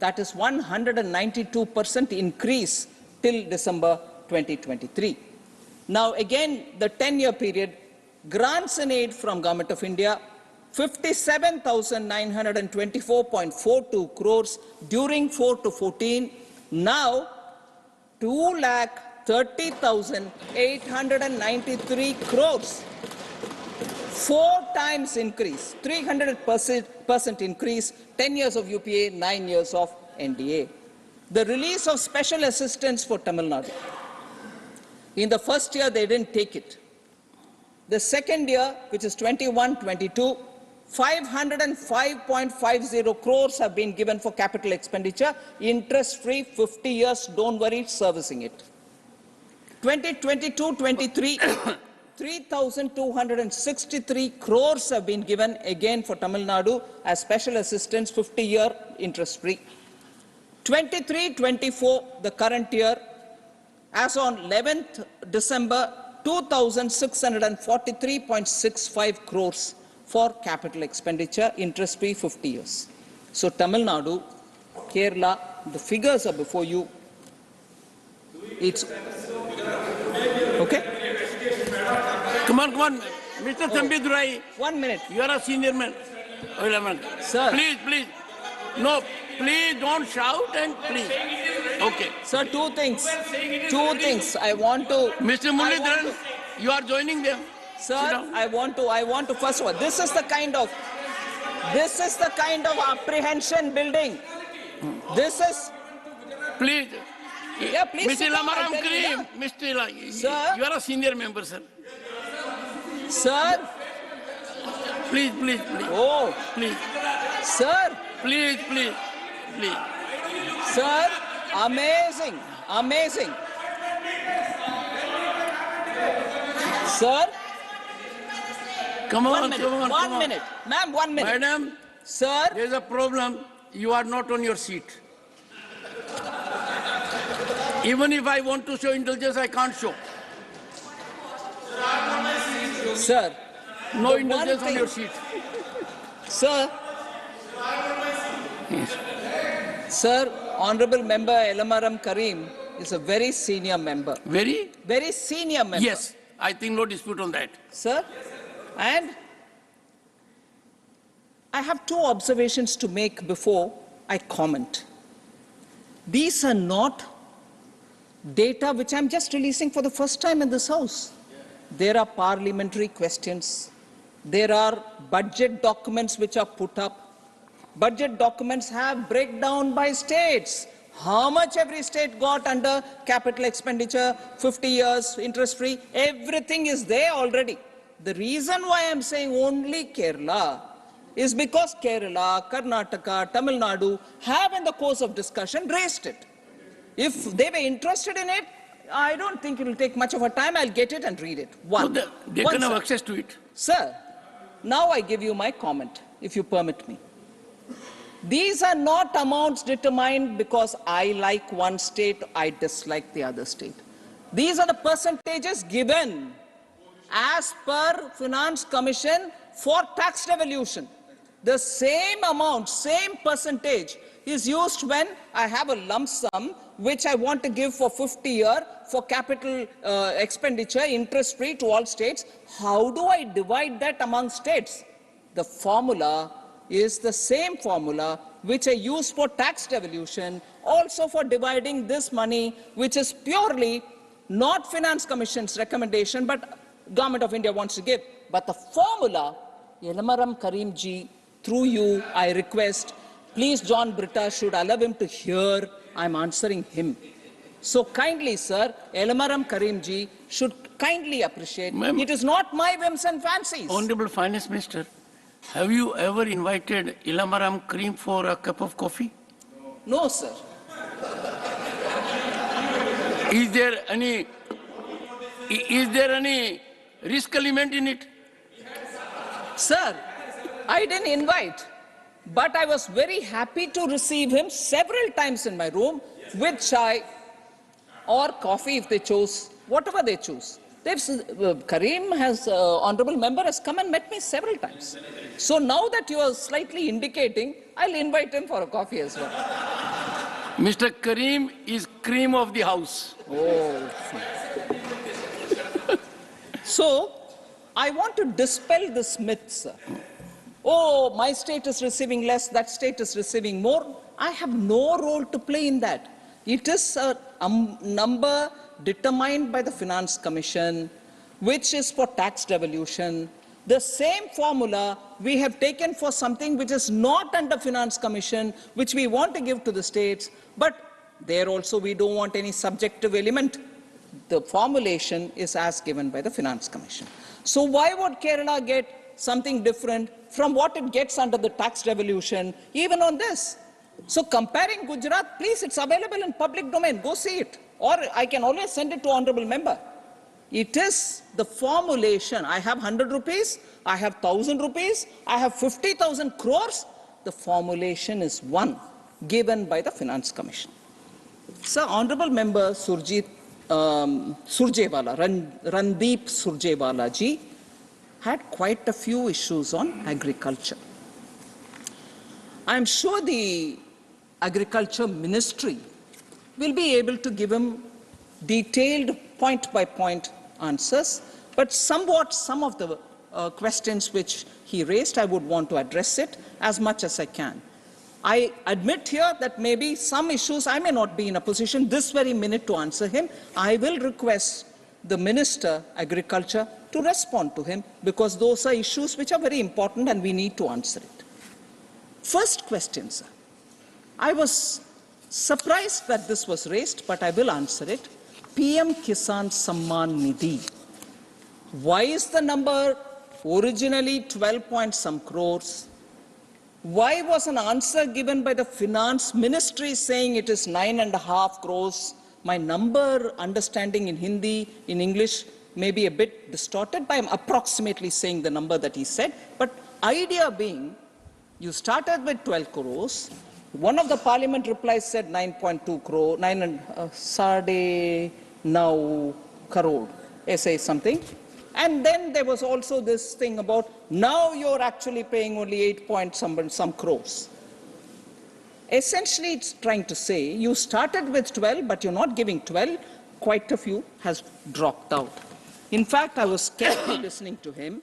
That is 192% increase till December 2023. Now again, the 10-year period, grants and aid from Government of India, 57,924.42 crores during 4 to 14, now 2,30,893 crores. 4 times increase, 300% increase, 10 years of UPA, 9 years of NDA. The release of special assistance for Tamil Nadu. In the first year, they didn't take it. The second year, which is 21-22, 505.50 crores have been given for capital expenditure, interest-free, 50 years, don't worry, servicing it. 2022-23, 3,263 crores have been given again for Tamil Nadu as special assistance, 50-year interest-free. 23-24, the current year, as on 11th December, 2,643.65 crores for capital expenditure, interest-free 50 years. So Tamil Nadu, Kerala, the figures are before you. It's okay. Come on, Mr. Sambidurai. 1 minute. You are a senior man. Wait a minute. Sir. Please. No, please don't shout and please. Okay. Sir, two things. I want to. Mr. Mullidharan, you are joining them. Sir, I want to, first of all, this is the kind of apprehension building. This is. Please. Yeah, please. Mr. Lamaram Karim, Sir. You are a senior member, sir. Sir. Please. Oh. Please. Sir. Please. Sir, amazing. Sir. Come on. 1 minute. Ma'am, 1 minute. Madam. Sir. There is a problem. You are not on your seat. Even if I want to show indulgence, I can't show. Sir. No indulgence on your seat. Sir. Yes. Sir, Honorable Member Elamaram Karim is a very senior member. Very senior member. Yes, I think no dispute on that. Sir, and I have two observations to make before I comment. These are not data which I'm just releasing for the first time in this House. There are parliamentary questions. There are budget documents which are put up. Budget documents have breakdown by states. How much every state got under capital expenditure, 50 years, interest-free, everything is there already. The reason why I'm saying only Kerala is because Kerala, Karnataka, Tamil Nadu have in the course of discussion raised it. If they were interested in it, I don't think it will take much of a time. I'll get it and read it. No, they can have access to it. Sir, now I give you my comment, if you permit me. These are not amounts determined because I like one state, I dislike the other state. These are the percentages given as per Finance Commission for tax devolution. The same amount, same percentage is used when I have a lump sum which I want to give for 50 years for capital expenditure, interest-free to all states. How do I divide that among states? The formula is the same formula which I use for tax devolution, also for dividing this money, which is purely not Finance Commission's recommendation, but Government of India wants to give. But the formula, Elamaram Karim ji, through you, I request, please John Britta should allow him to hear, I'm answering him. So kindly, sir, Elamaram Karim ji should kindly appreciate, it is not my whims and fancies. Honorable Finance Minister, have you ever invited Elamaram Karim for a cup of coffee? No, sir. Is there any risk element in it? Sir, I didn't invite, but I was very happy to receive him several times in my room with chai or coffee if they chose, whatever they choose. Karim has, honorable member has come and met me several times. So now that you are slightly indicating, I'll invite him for a coffee as well. Mr. Karim is cream of the house. Oh. So, I want to dispel this myth, sir. Oh, my state is receiving less, that state is receiving more. I have no role to play in that. It is a number determined by the Finance Commission, which is for tax devolution. The same formula we have taken for something which is not under Finance Commission, which we want to give to the states, but there also we don't want any subjective element. The formulation is as given by the Finance Commission. So why would Kerala get something different from what it gets under the tax devolution, even on this? So comparing Gujarat, please, it's available in public domain. Go see it. Or I can always send it to honorable member. It is the formulation. I have 100 rupees, I have 1,000 rupees, I have 50,000 crores. The formulation is one given by the Finance Commission. Sir, Honorable Member Randeep Surjewala ji had quite a few issues on agriculture. I am sure the Agriculture Ministry will be able to give him detailed point-by-point answers, but somewhat some of the questions which he raised, I would want to address it as much as I can. I admit here that maybe some issues I may not be in a position this very minute to answer him. I will request the Minister, Agriculture, to respond to him, because those are issues which are very important and we need to answer it. First question, sir. I was surprised that this was raised, but I will answer it. PM Kisan Samman Nidhi. Why is the number originally 12 point some crores? Why was an answer given by the Finance Ministry saying it is 9.5 crores? My number understanding in Hindi, in English, may be a bit distorted, but I'm approximately saying the number that he said. But idea being, you started with 12 crores. One of the Parliament replies said 9.2 crore, 9.5 crore, say something. And then there was also this thing about now you're actually paying only 8 point some crores. Essentially, it's trying to say you started with 12, but you're not giving 12. Quite a few has dropped out. In fact, I was carefully listening to him.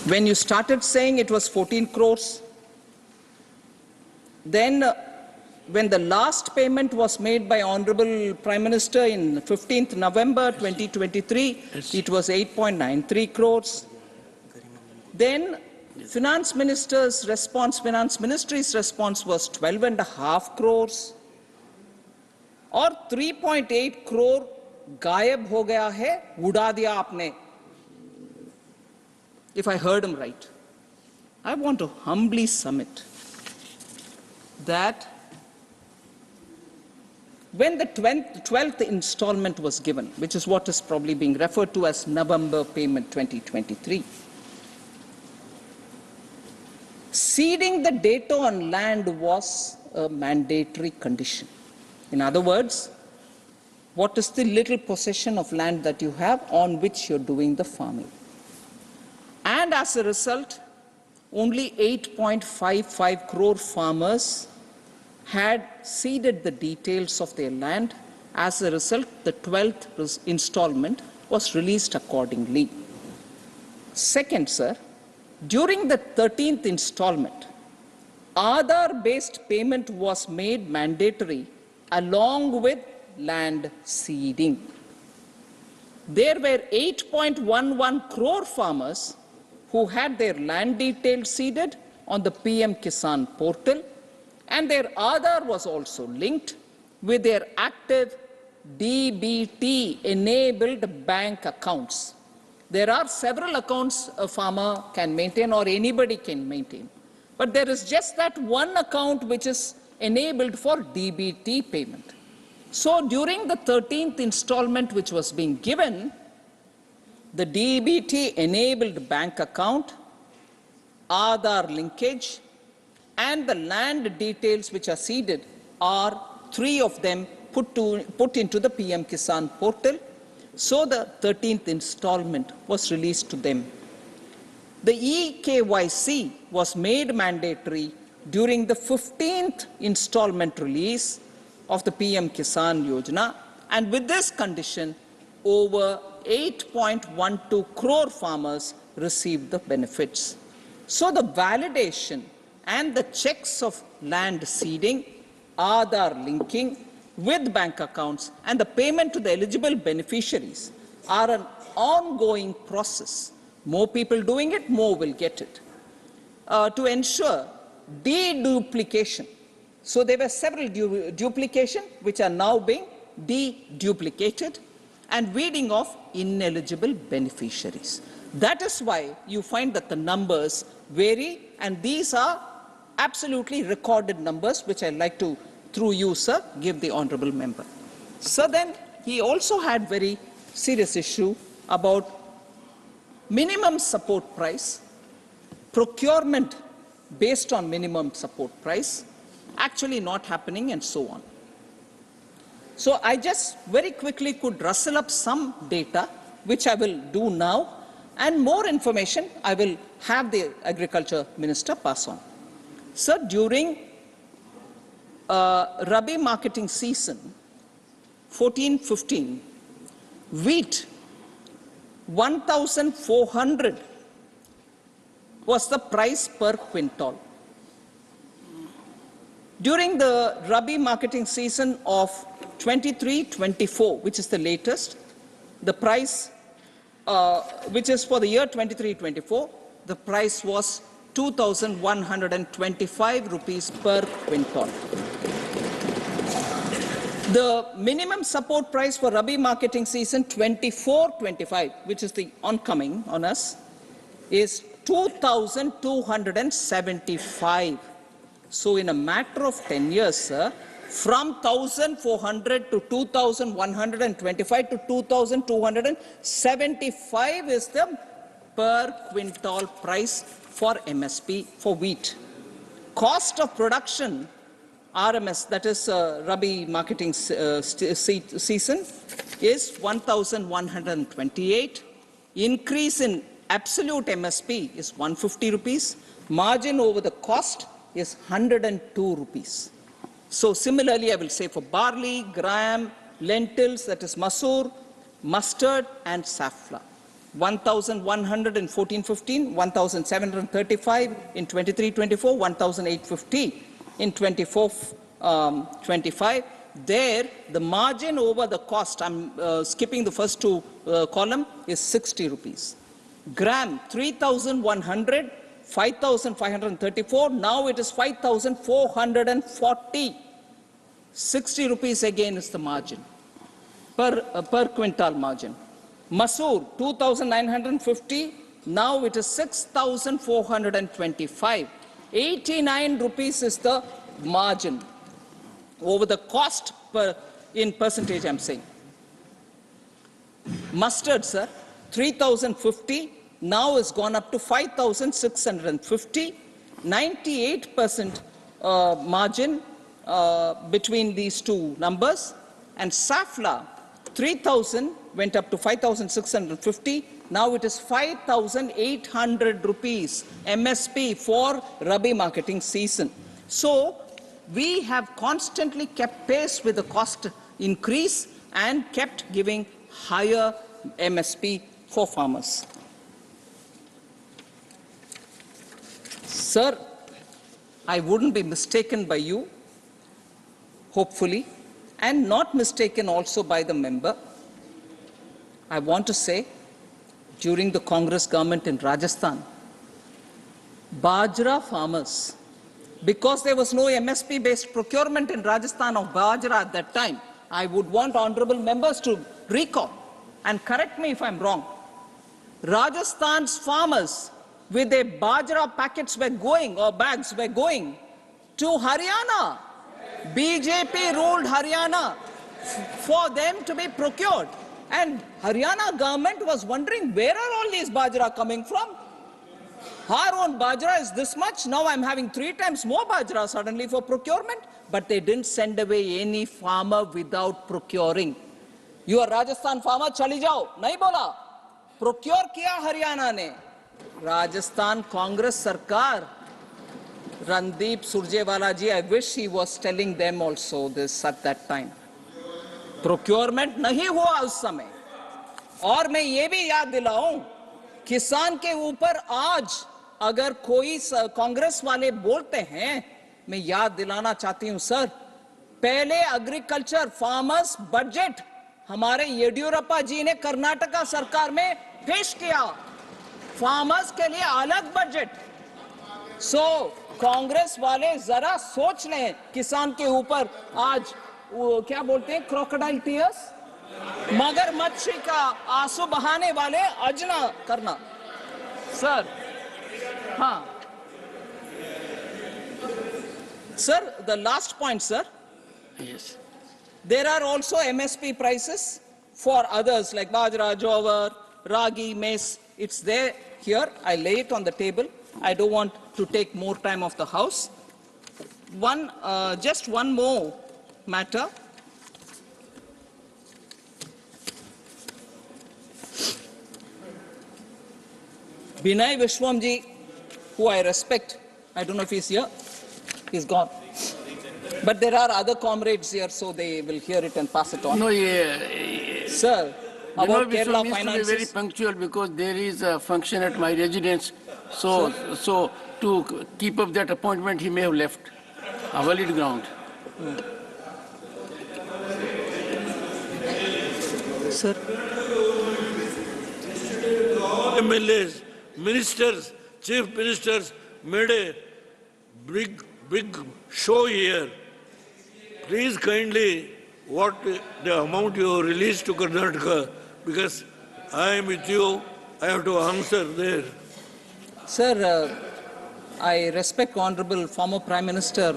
When you started saying it was 14 crores, then when the last payment was made by Honorable Prime Minister in 15th November 2023, it was 8.93 crores. Then Finance Ministry's response was 12.5 crores. और 3.8 crore गायब हो गया है, उड़ा दिया आपने. If I heard him right, I want to humbly submit that when the 12th installment was given, which is what is probably being referred to as November payment 2023, seeding the data on land was a mandatory condition. In other words, what is the little possession of land that you have on which you're doing the farming? And as a result, only 8.55 crore farmers had seeded the details of their land. As a result, the 12th installment was released accordingly. Second, sir, during the 13th installment, Aadhaar-based payment was made mandatory along with land seeding. There were 8.11 crore farmers who had their land details seeded on the PM Kisan portal, and their Aadhaar was also linked with their active DBT-enabled bank accounts. There are several accounts a farmer can maintain or anybody can maintain, but there is just that one account which is enabled for DBT payment. So during the 13th installment which was being given, the DBT-enabled bank account, Aadhaar linkage, and the land details which are seeded are three of them put into the PM Kisan portal. So the 13th installment was released to them. The eKYC was made mandatory during the 15th installment release of the PM Kisan Yojana, and with this condition, over 8.12 crore farmers received the benefits. So the validation and the checks of land seeding, Aadhaar linking with bank accounts, and the payment to the eligible beneficiaries are an ongoing process. More people doing it, more will get it. To ensure deduplication. So there were several duplication which are now being deduplicated. and weeding of ineligible beneficiaries. That is why you find that the numbers vary, and these are absolutely recorded numbers, which I'd like to, through you, sir, give the honorable member. So then he also had very serious issue about minimum support price, procurement based on minimum support price, actually not happening, and so on. So I just very quickly could rustle up some data, which I will do now, and more information I will have the Agriculture Minister pass on. Sir, during Rabi marketing season 14-15, wheat 1,400 was the price per quintal. During the Rabi marketing season of 23-24, which is the latest, the price, which is for the year 23-24, the price was 2,125 rupees per quintal. The minimum support price for Rabi marketing season 24-25, which is the oncoming on us, is 2,275. So in a matter of 10 years, sir, from 1,400 to 2,125 to 2,275 is the per quintal price for MSP for wheat. Cost of production, RMS, that is Rabi marketing season, is 1,128. Increase in absolute MSP is 150 rupees. Margin over the cost is 102 rupees. So similarly, I will say for barley, gram, lentils, that is masoor, mustard, and safflower. 1,100 in 14-15, 1,735 in 23-24, 1,850 in 24-25. There, the margin over the cost, I'm skipping the first two column, is 60 rupees. Gram, 3,100, 5,534, now it is 5,440. 60 rupees again is the margin, per quintal margin. Masoor, 2,950, now it is 6,425. 89 rupees is the margin over the cost in percentage, I'm saying. Mustard, sir, 3,050, now has gone up to 5,650, 98% margin between these two numbers. And safflower, 3,000 went up to 5,650, now it is 5,800 rupees MSP for Rabi marketing season. So we have constantly kept pace with the cost increase and kept giving higher MSP for farmers. Sir, I wouldn't be mistaken by you, hopefully, and not mistaken also by the member. I want to say, during the Congress government in Rajasthan, Bajra farmers, because there was no MSP-based procurement in Rajasthan of Bajra at that time, I would want honorable members to recall and correct me if I'm wrong. Rajasthan's farmers with their Bajra packets were going, or bags were going, to Haryana. BJP ruled Haryana for them to be procured. And Haryana government was wondering, where are all these Bajra coming from? Our own Bajra is this much, now I'm having 3 times more Bajra suddenly for procurement. But they didn't send away any farmer without procuring. You are Rajasthan farmer, chali jao. Nahi bola. Procure kiya Haryana ne. Rajasthan Congress Sarkar, Randeep Surjewala ji, I wish he was telling them also this at that time. Procurement नहीं हुआ उस समय. और मैं ये भी याद दिलाऊं, किसान के ऊपर आज अगर कोई कांग्रेस वाले बोलते हैं, मैं याद दिलाना चाहती हूं सर, पहले एग्रीकल्चर फार्मर्स बजट हमारे येडियुरप्पा जी ने कर्नाटका सरकार में पेश किया. फार्मर्स के लिए अलग बजट. सो कांग्रेस वाले जरा सोच लें, किसान के ऊपर आज वो क्या बोलते हैं, क्रोकोडाइल टीयर्स, मगरमच्छ का आंसू बहाने वाले अजना करना. Sir, हाँ. Sir, the last point, sir. Yes. There are also MSP prices for others like bajra, jowar, ragi, maize. It's there here. I lay it on the table. I don't want to take more time of the House. Just one more matter. Binay Vishwamji, who I respect, I don't know if he's here. He's gone. But there are other comrades here, so they will hear it and pass it on. No, Sir, about Kerala needs to be very finances. punctual because there is a function at my residence. So to keep up that appointment, he may have left a valid ground. Sir. MLAs, ministers, chief ministers made a big show here. Please kindly, what the amount you released to Karnataka, because I am with you, I have to answer there. Sir, I respect Honorable former Prime Minister.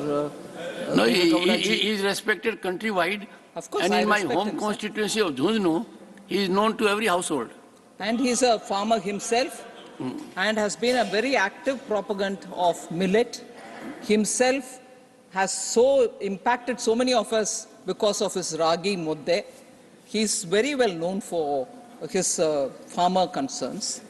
No, he is respected countrywide. Of course, and I in my respect home him, constituency of Jhunjhunu, he is known to every household. And he's a farmer himself and has been a very active proponent of millet. Himself has so impacted so many of us because of his ragi mudde. He's very well known for his farmer concerns.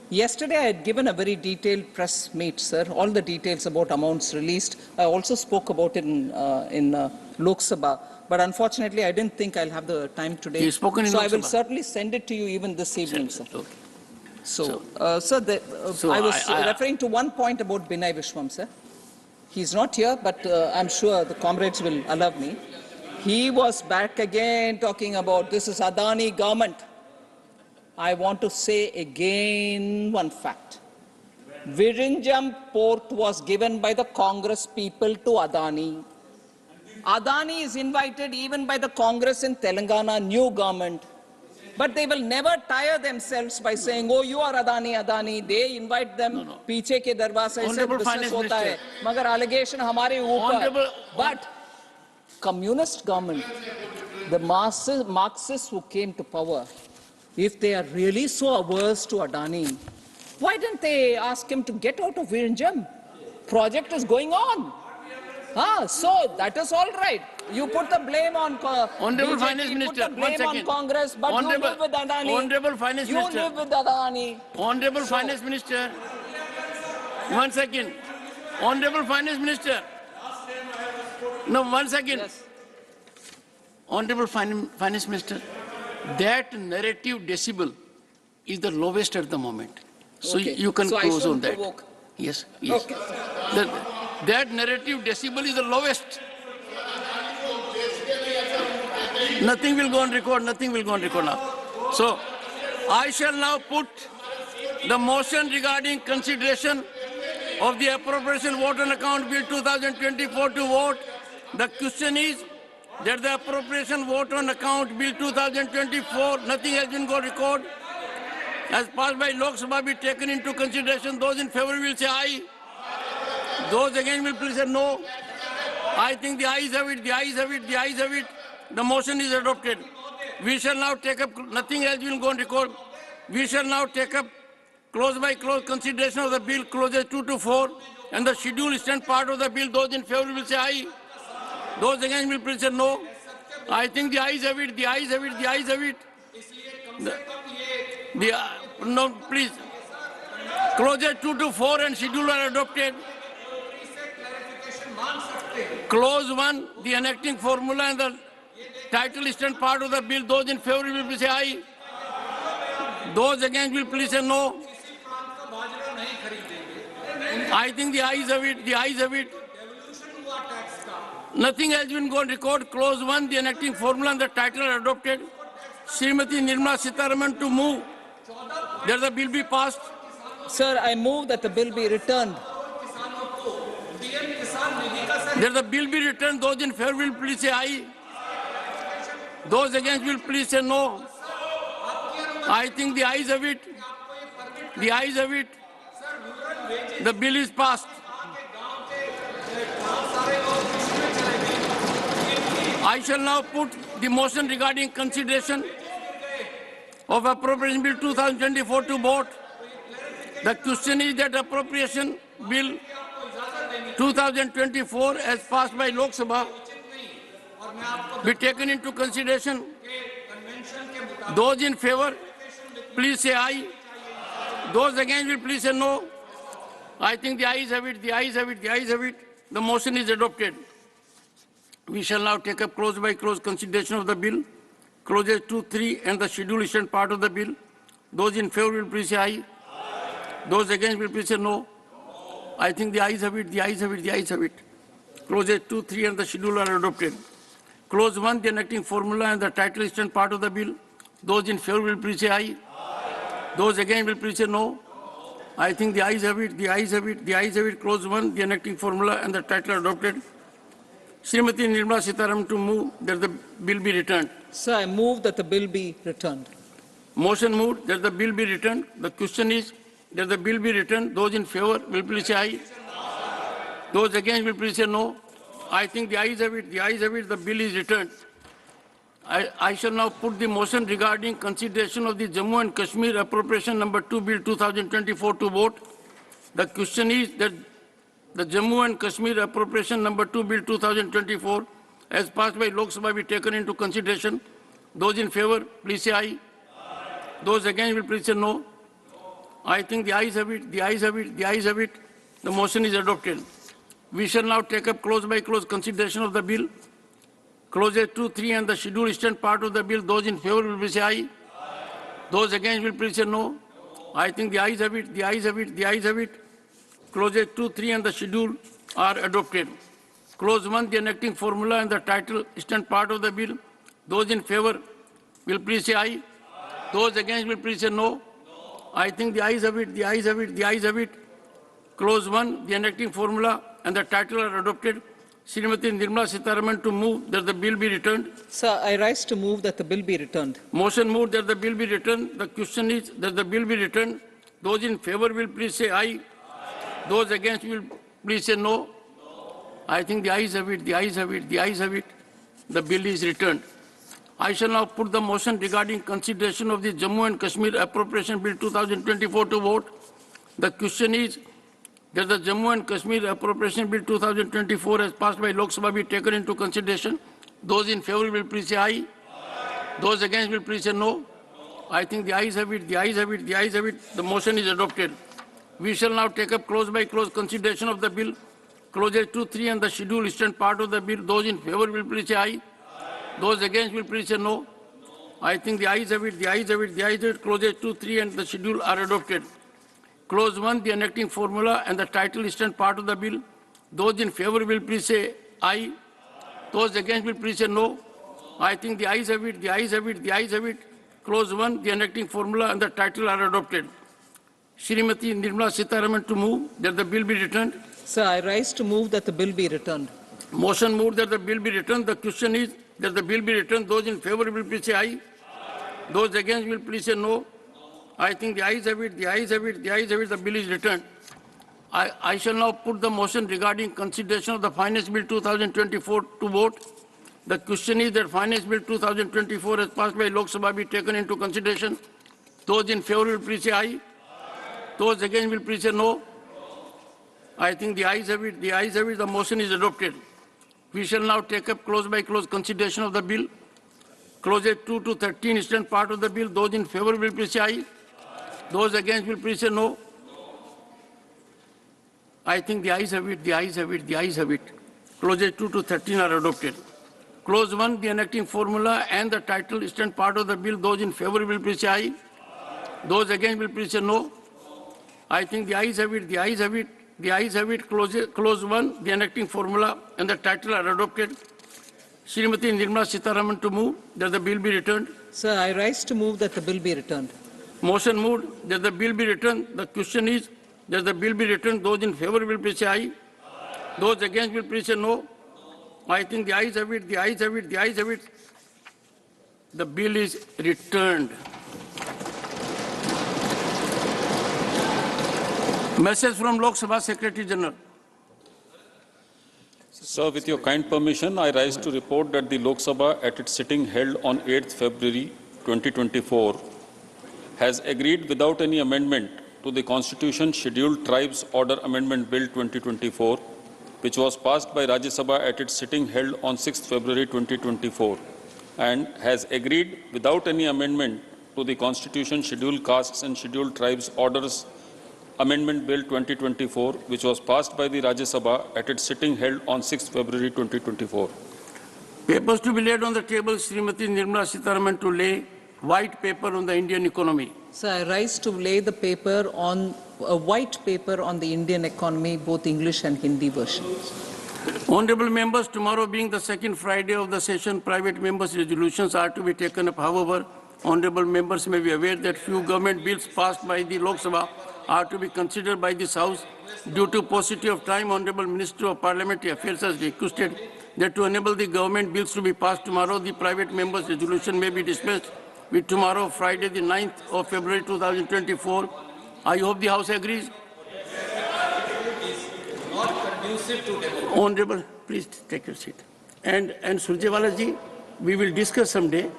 Yesterday, I had given a very detailed press meet, sir, all the details about amounts released. I also spoke about it in Lok Sabha, but unfortunately, I didn't think I'll have the time today. You've spoken in so Lok I will Sabha. certainly send it to you even this evening, sir. Okay. So, I was referring to one point about Binay Vishwam, sir. He's not here, but I'm sure the comrades will allow me. He was back again talking about this is Adani government. I want to say again one fact. Virinjam port was given by the Congress people to Adani. Adani is invited even by the Congress in Telangana, new government. But they will never tire themselves by saying, oh, you are Adani, Adani. They invite them. Piche ke darwaze se business hota hai. Magar allegation hamare upar. But communist government, the Marxists who came to power, if they are really so averse to Adani, why didn't they ask him to get out of Virinjam? Project is going on. So that is all right. You put the blame on Honorable BJP, Finance you Minister, put the blame on Congress, but you live with Adani. Honorable Finance you Minister. live with Adani. Honorable Finance Minister. 1 second. Honorable Finance Minister. No, 1 second. Yes. Honorable Finance Minister, that narrative decibel is the lowest at the moment. So Okay. you can So I close on shouldn't that. provoke. Yes. Okay. That narrative decibel is the lowest. Nothing will go on record. Nothing will go on record now. So I shall now put the motion regarding consideration of the appropriation vote on account bill 2024 to vote. The question is that the appropriation vote on account bill 2024, nothing has been got record, as passed by Lok Sabha be taken into consideration. Those in favor will say aye. Those against will please say no. I think the ayes have it, the ayes have it, the ayes have it. The motion is adopted. We shall now take up, nothing else will go on record. We shall now take up close by close consideration of the bill, clauses 2 to 4, and the schedule stand part of the bill. Those in favor will say aye. Those against will please say no. I think the ayes have it, the ayes have it, the ayes have it. No, please. Clauses 2 to 4 and schedule are adopted. Clause 1, the enacting formula and the title stand part of the bill. Those in favor will please say aye. Those against will please say no. I think the ayes have it, the ayes have it. Nothing has been gone record. Clause 1, the enacting formula and the title are adopted. Srimati Nirmala Sitharaman to move that the bill be passed. Sir, I move that the bill be returned. That the bill be returned. Those in favor will please say aye. Those against will please say no. I think the ayes have it. The ayes have it. The bill is passed. I shall now put the motion regarding consideration of Appropriation Bill 2024 to vote. The question is that Appropriation Bill 2024 as passed by Lok Sabha be taken into consideration. Those in favor, please say aye. Those against will please say no. I think the ayes have it, the ayes have it, the ayes have it. The motion is adopted. We shall now take up clause by clause consideration of the bill. Clauses 2, 3 and the schedule issued part of the bill. Those in favor will please say aye. Those against will please say no. I think the ayes have it, the ayes have it, the ayes have it. Clauses 2, 3 and the schedule are adopted. Clause 1, the enacting formula and the title issued part of the bill. Those in favor will please say aye. Those against will please say no. I think the ayes have it, the ayes have it, the ayes have it. Clause 1, the enacting formula and the title are adopted. Srimati Nirmala Sitharaman to move that the bill be returned. Sir, I move that the bill be returned. Motion moved that the bill be returned. The question is that the bill be returned. Those in favor will please say aye. Those against will please say no. I think the ayes have it, the ayes have it. The bill is returned. I shall now put the motion regarding consideration of the Jammu and Kashmir Appropriation Number 2 Bill 2024 to vote. The question is that the Jammu and Kashmir Appropriation Number 2 Bill 2024 as passed by Lok Sabha be taken into consideration. Those in favor, please say aye. Those against will please say no. I think the ayes have it, the ayes have it, the ayes have it. The motion is adopted. We shall now take up clause by clause consideration of the bill. Clauses 2, 3 and the schedule issued part of the bill. Those in favor will please say aye. Those against will please say no. I think the ayes have it, the ayes have it, the ayes have it. Clauses 2, 3 and the schedule are adopted. Clause 1, the enacting formula and the title issued part of the bill. Those in favor will please say aye. Those against will please say no. I think the ayes have it, the ayes have it, the ayes have it. Clause 1, the enacting formula and the title are adopted. Srimati Nirmala Sitharaman to move that the bill be returned. Sir, I rise to move that the bill be returned. Motion moved that the bill be returned. The question is that the bill be returned. Those in favor will please say aye. Those against will please say no. I think the ayes have it, the ayes have it, the ayes have it. The bill is returned. I shall now put the motion regarding consideration of the Jammu and Kashmir Appropriation Bill 2024 to vote. The question is that the Jammu and Kashmir Appropriation Bill 2024 as passed by Lok Sabha be taken into consideration. Those in favor will please say aye. Those against will please say no. I think the ayes have it, the ayes have it, the ayes have it. The motion is adopted. We shall now take up clause by clause consideration of the bill. Clauses 2, 3 and the schedule issued part of the bill. Those in favor will please say aye. Those against will please say no. I think the ayes have it, the ayes have it, the ayes have it. Clauses 2, 3 and the schedule are adopted. Clause 1, the enacting formula and the title issued part of the bill. Those in favor will please say aye. Those against will please say no. I think the ayes have it, the ayes have it, the ayes have it. Clause 1, the enacting formula and the title are adopted. Srimati Nirmala Sitharaman to move that the bill be returned. Sir, I rise to move that the bill be returned. Motion moved that the bill be returned. The question is that the bill be returned. Those in favor will please say aye. Those against will please say no. I think the ayes have it, the ayes have it, the ayes have it. The bill is returned. I shall now put the motion regarding consideration of the Finance Bill 2024 to vote. The question is that Finance Bill 2024 as passed by Lok Sabha be taken into consideration. Those in favor will please say aye. Those against will please say no. I think the ayes have it, the ayes have it. The motion is adopted. We shall now take up clause by clause consideration of the bill. Clauses 2 to 13 issued part of the bill. Those in favor will please say aye. Those against will please say no. I think the ayes have it, the ayes have it, the ayes have it. Clauses 2 to 13 are adopted. Clause 1, the enacting formula and the title issued part of the bill. Those in favor will please say aye. Those against will please say no. I think the ayes have it, the ayes have it, the ayes have it. Clause 1, the enacting formula and the title are adopted. Srimati Nirmala Sitharaman to move that the bill be returned. Sir, I rise to move that the bill be returned. Motion moved that the bill be returned. The question is that the bill be returned. Those in favor will please say aye. Those against will please say no. I think the ayes have it, the ayes have it, the ayes have it. The bill is returned. Message from Lok Sabha Secretary General. Sir, with your kind permission, I rise to report that the Lok Sabha, at its sitting held on 8th February 2024, has agreed without any amendment to the Constitution Scheduled Tribes Order Amendment Bill 2024, which was passed by Rajya Sabha at its sitting held on 6th February 2024, and has agreed without any amendment to the Constitution Scheduled Castes and Scheduled Tribes Orders Amendment Bill 2024, which was passed by the Rajya Sabha at its sitting held on 6th February 2024. Papers to be laid on the table, Srimati Nirmala Sitharaman to lay white paper on the Indian economy. So I rise to lay the paper on a white paper on the Indian economy, both English and Hindi versions. Honorable members, tomorrow being the second Friday of the session, private members' resolutions are to be taken up. However, honorable members may be aware that few government bills passed by the Lok Sabha are to be considered by this House. Due to paucity of time, Honorable Minister of Parliamentary Affairs has requested that to enable the government bills to be passed tomorrow, the private members' resolution may be dismissed with tomorrow, Friday, the 9th of February 2024. I hope the House agrees. Honorable, please take your seat. And Surjewala ji, we will discuss someday.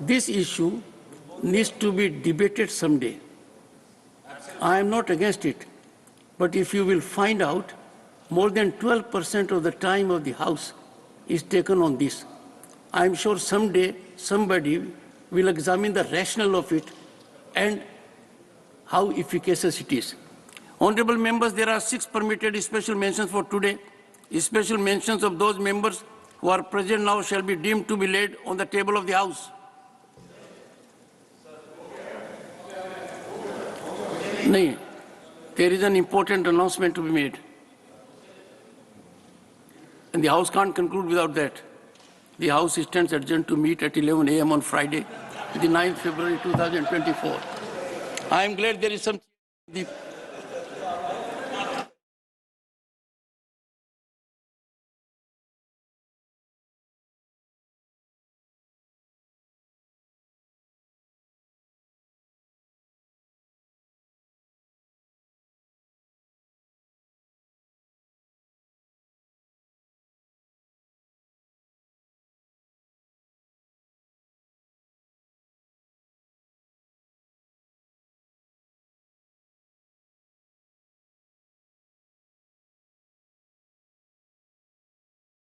This issue needs to be debated someday. I am not against it, but if you will find out, more than 12% of the time of the House is taken on this. I am sure someday somebody will examine the rationale of it and how efficacious it is. Honorable members, there are 6 permitted special mentions for today. Special mentions of those members who are present now shall be deemed to be laid on the table of the House. No, there is an important announcement to be made. And the House can't conclude without that. The House stands adjourned to meet at 11 a.m. on Friday, the 9th February 2024. I am glad there is some...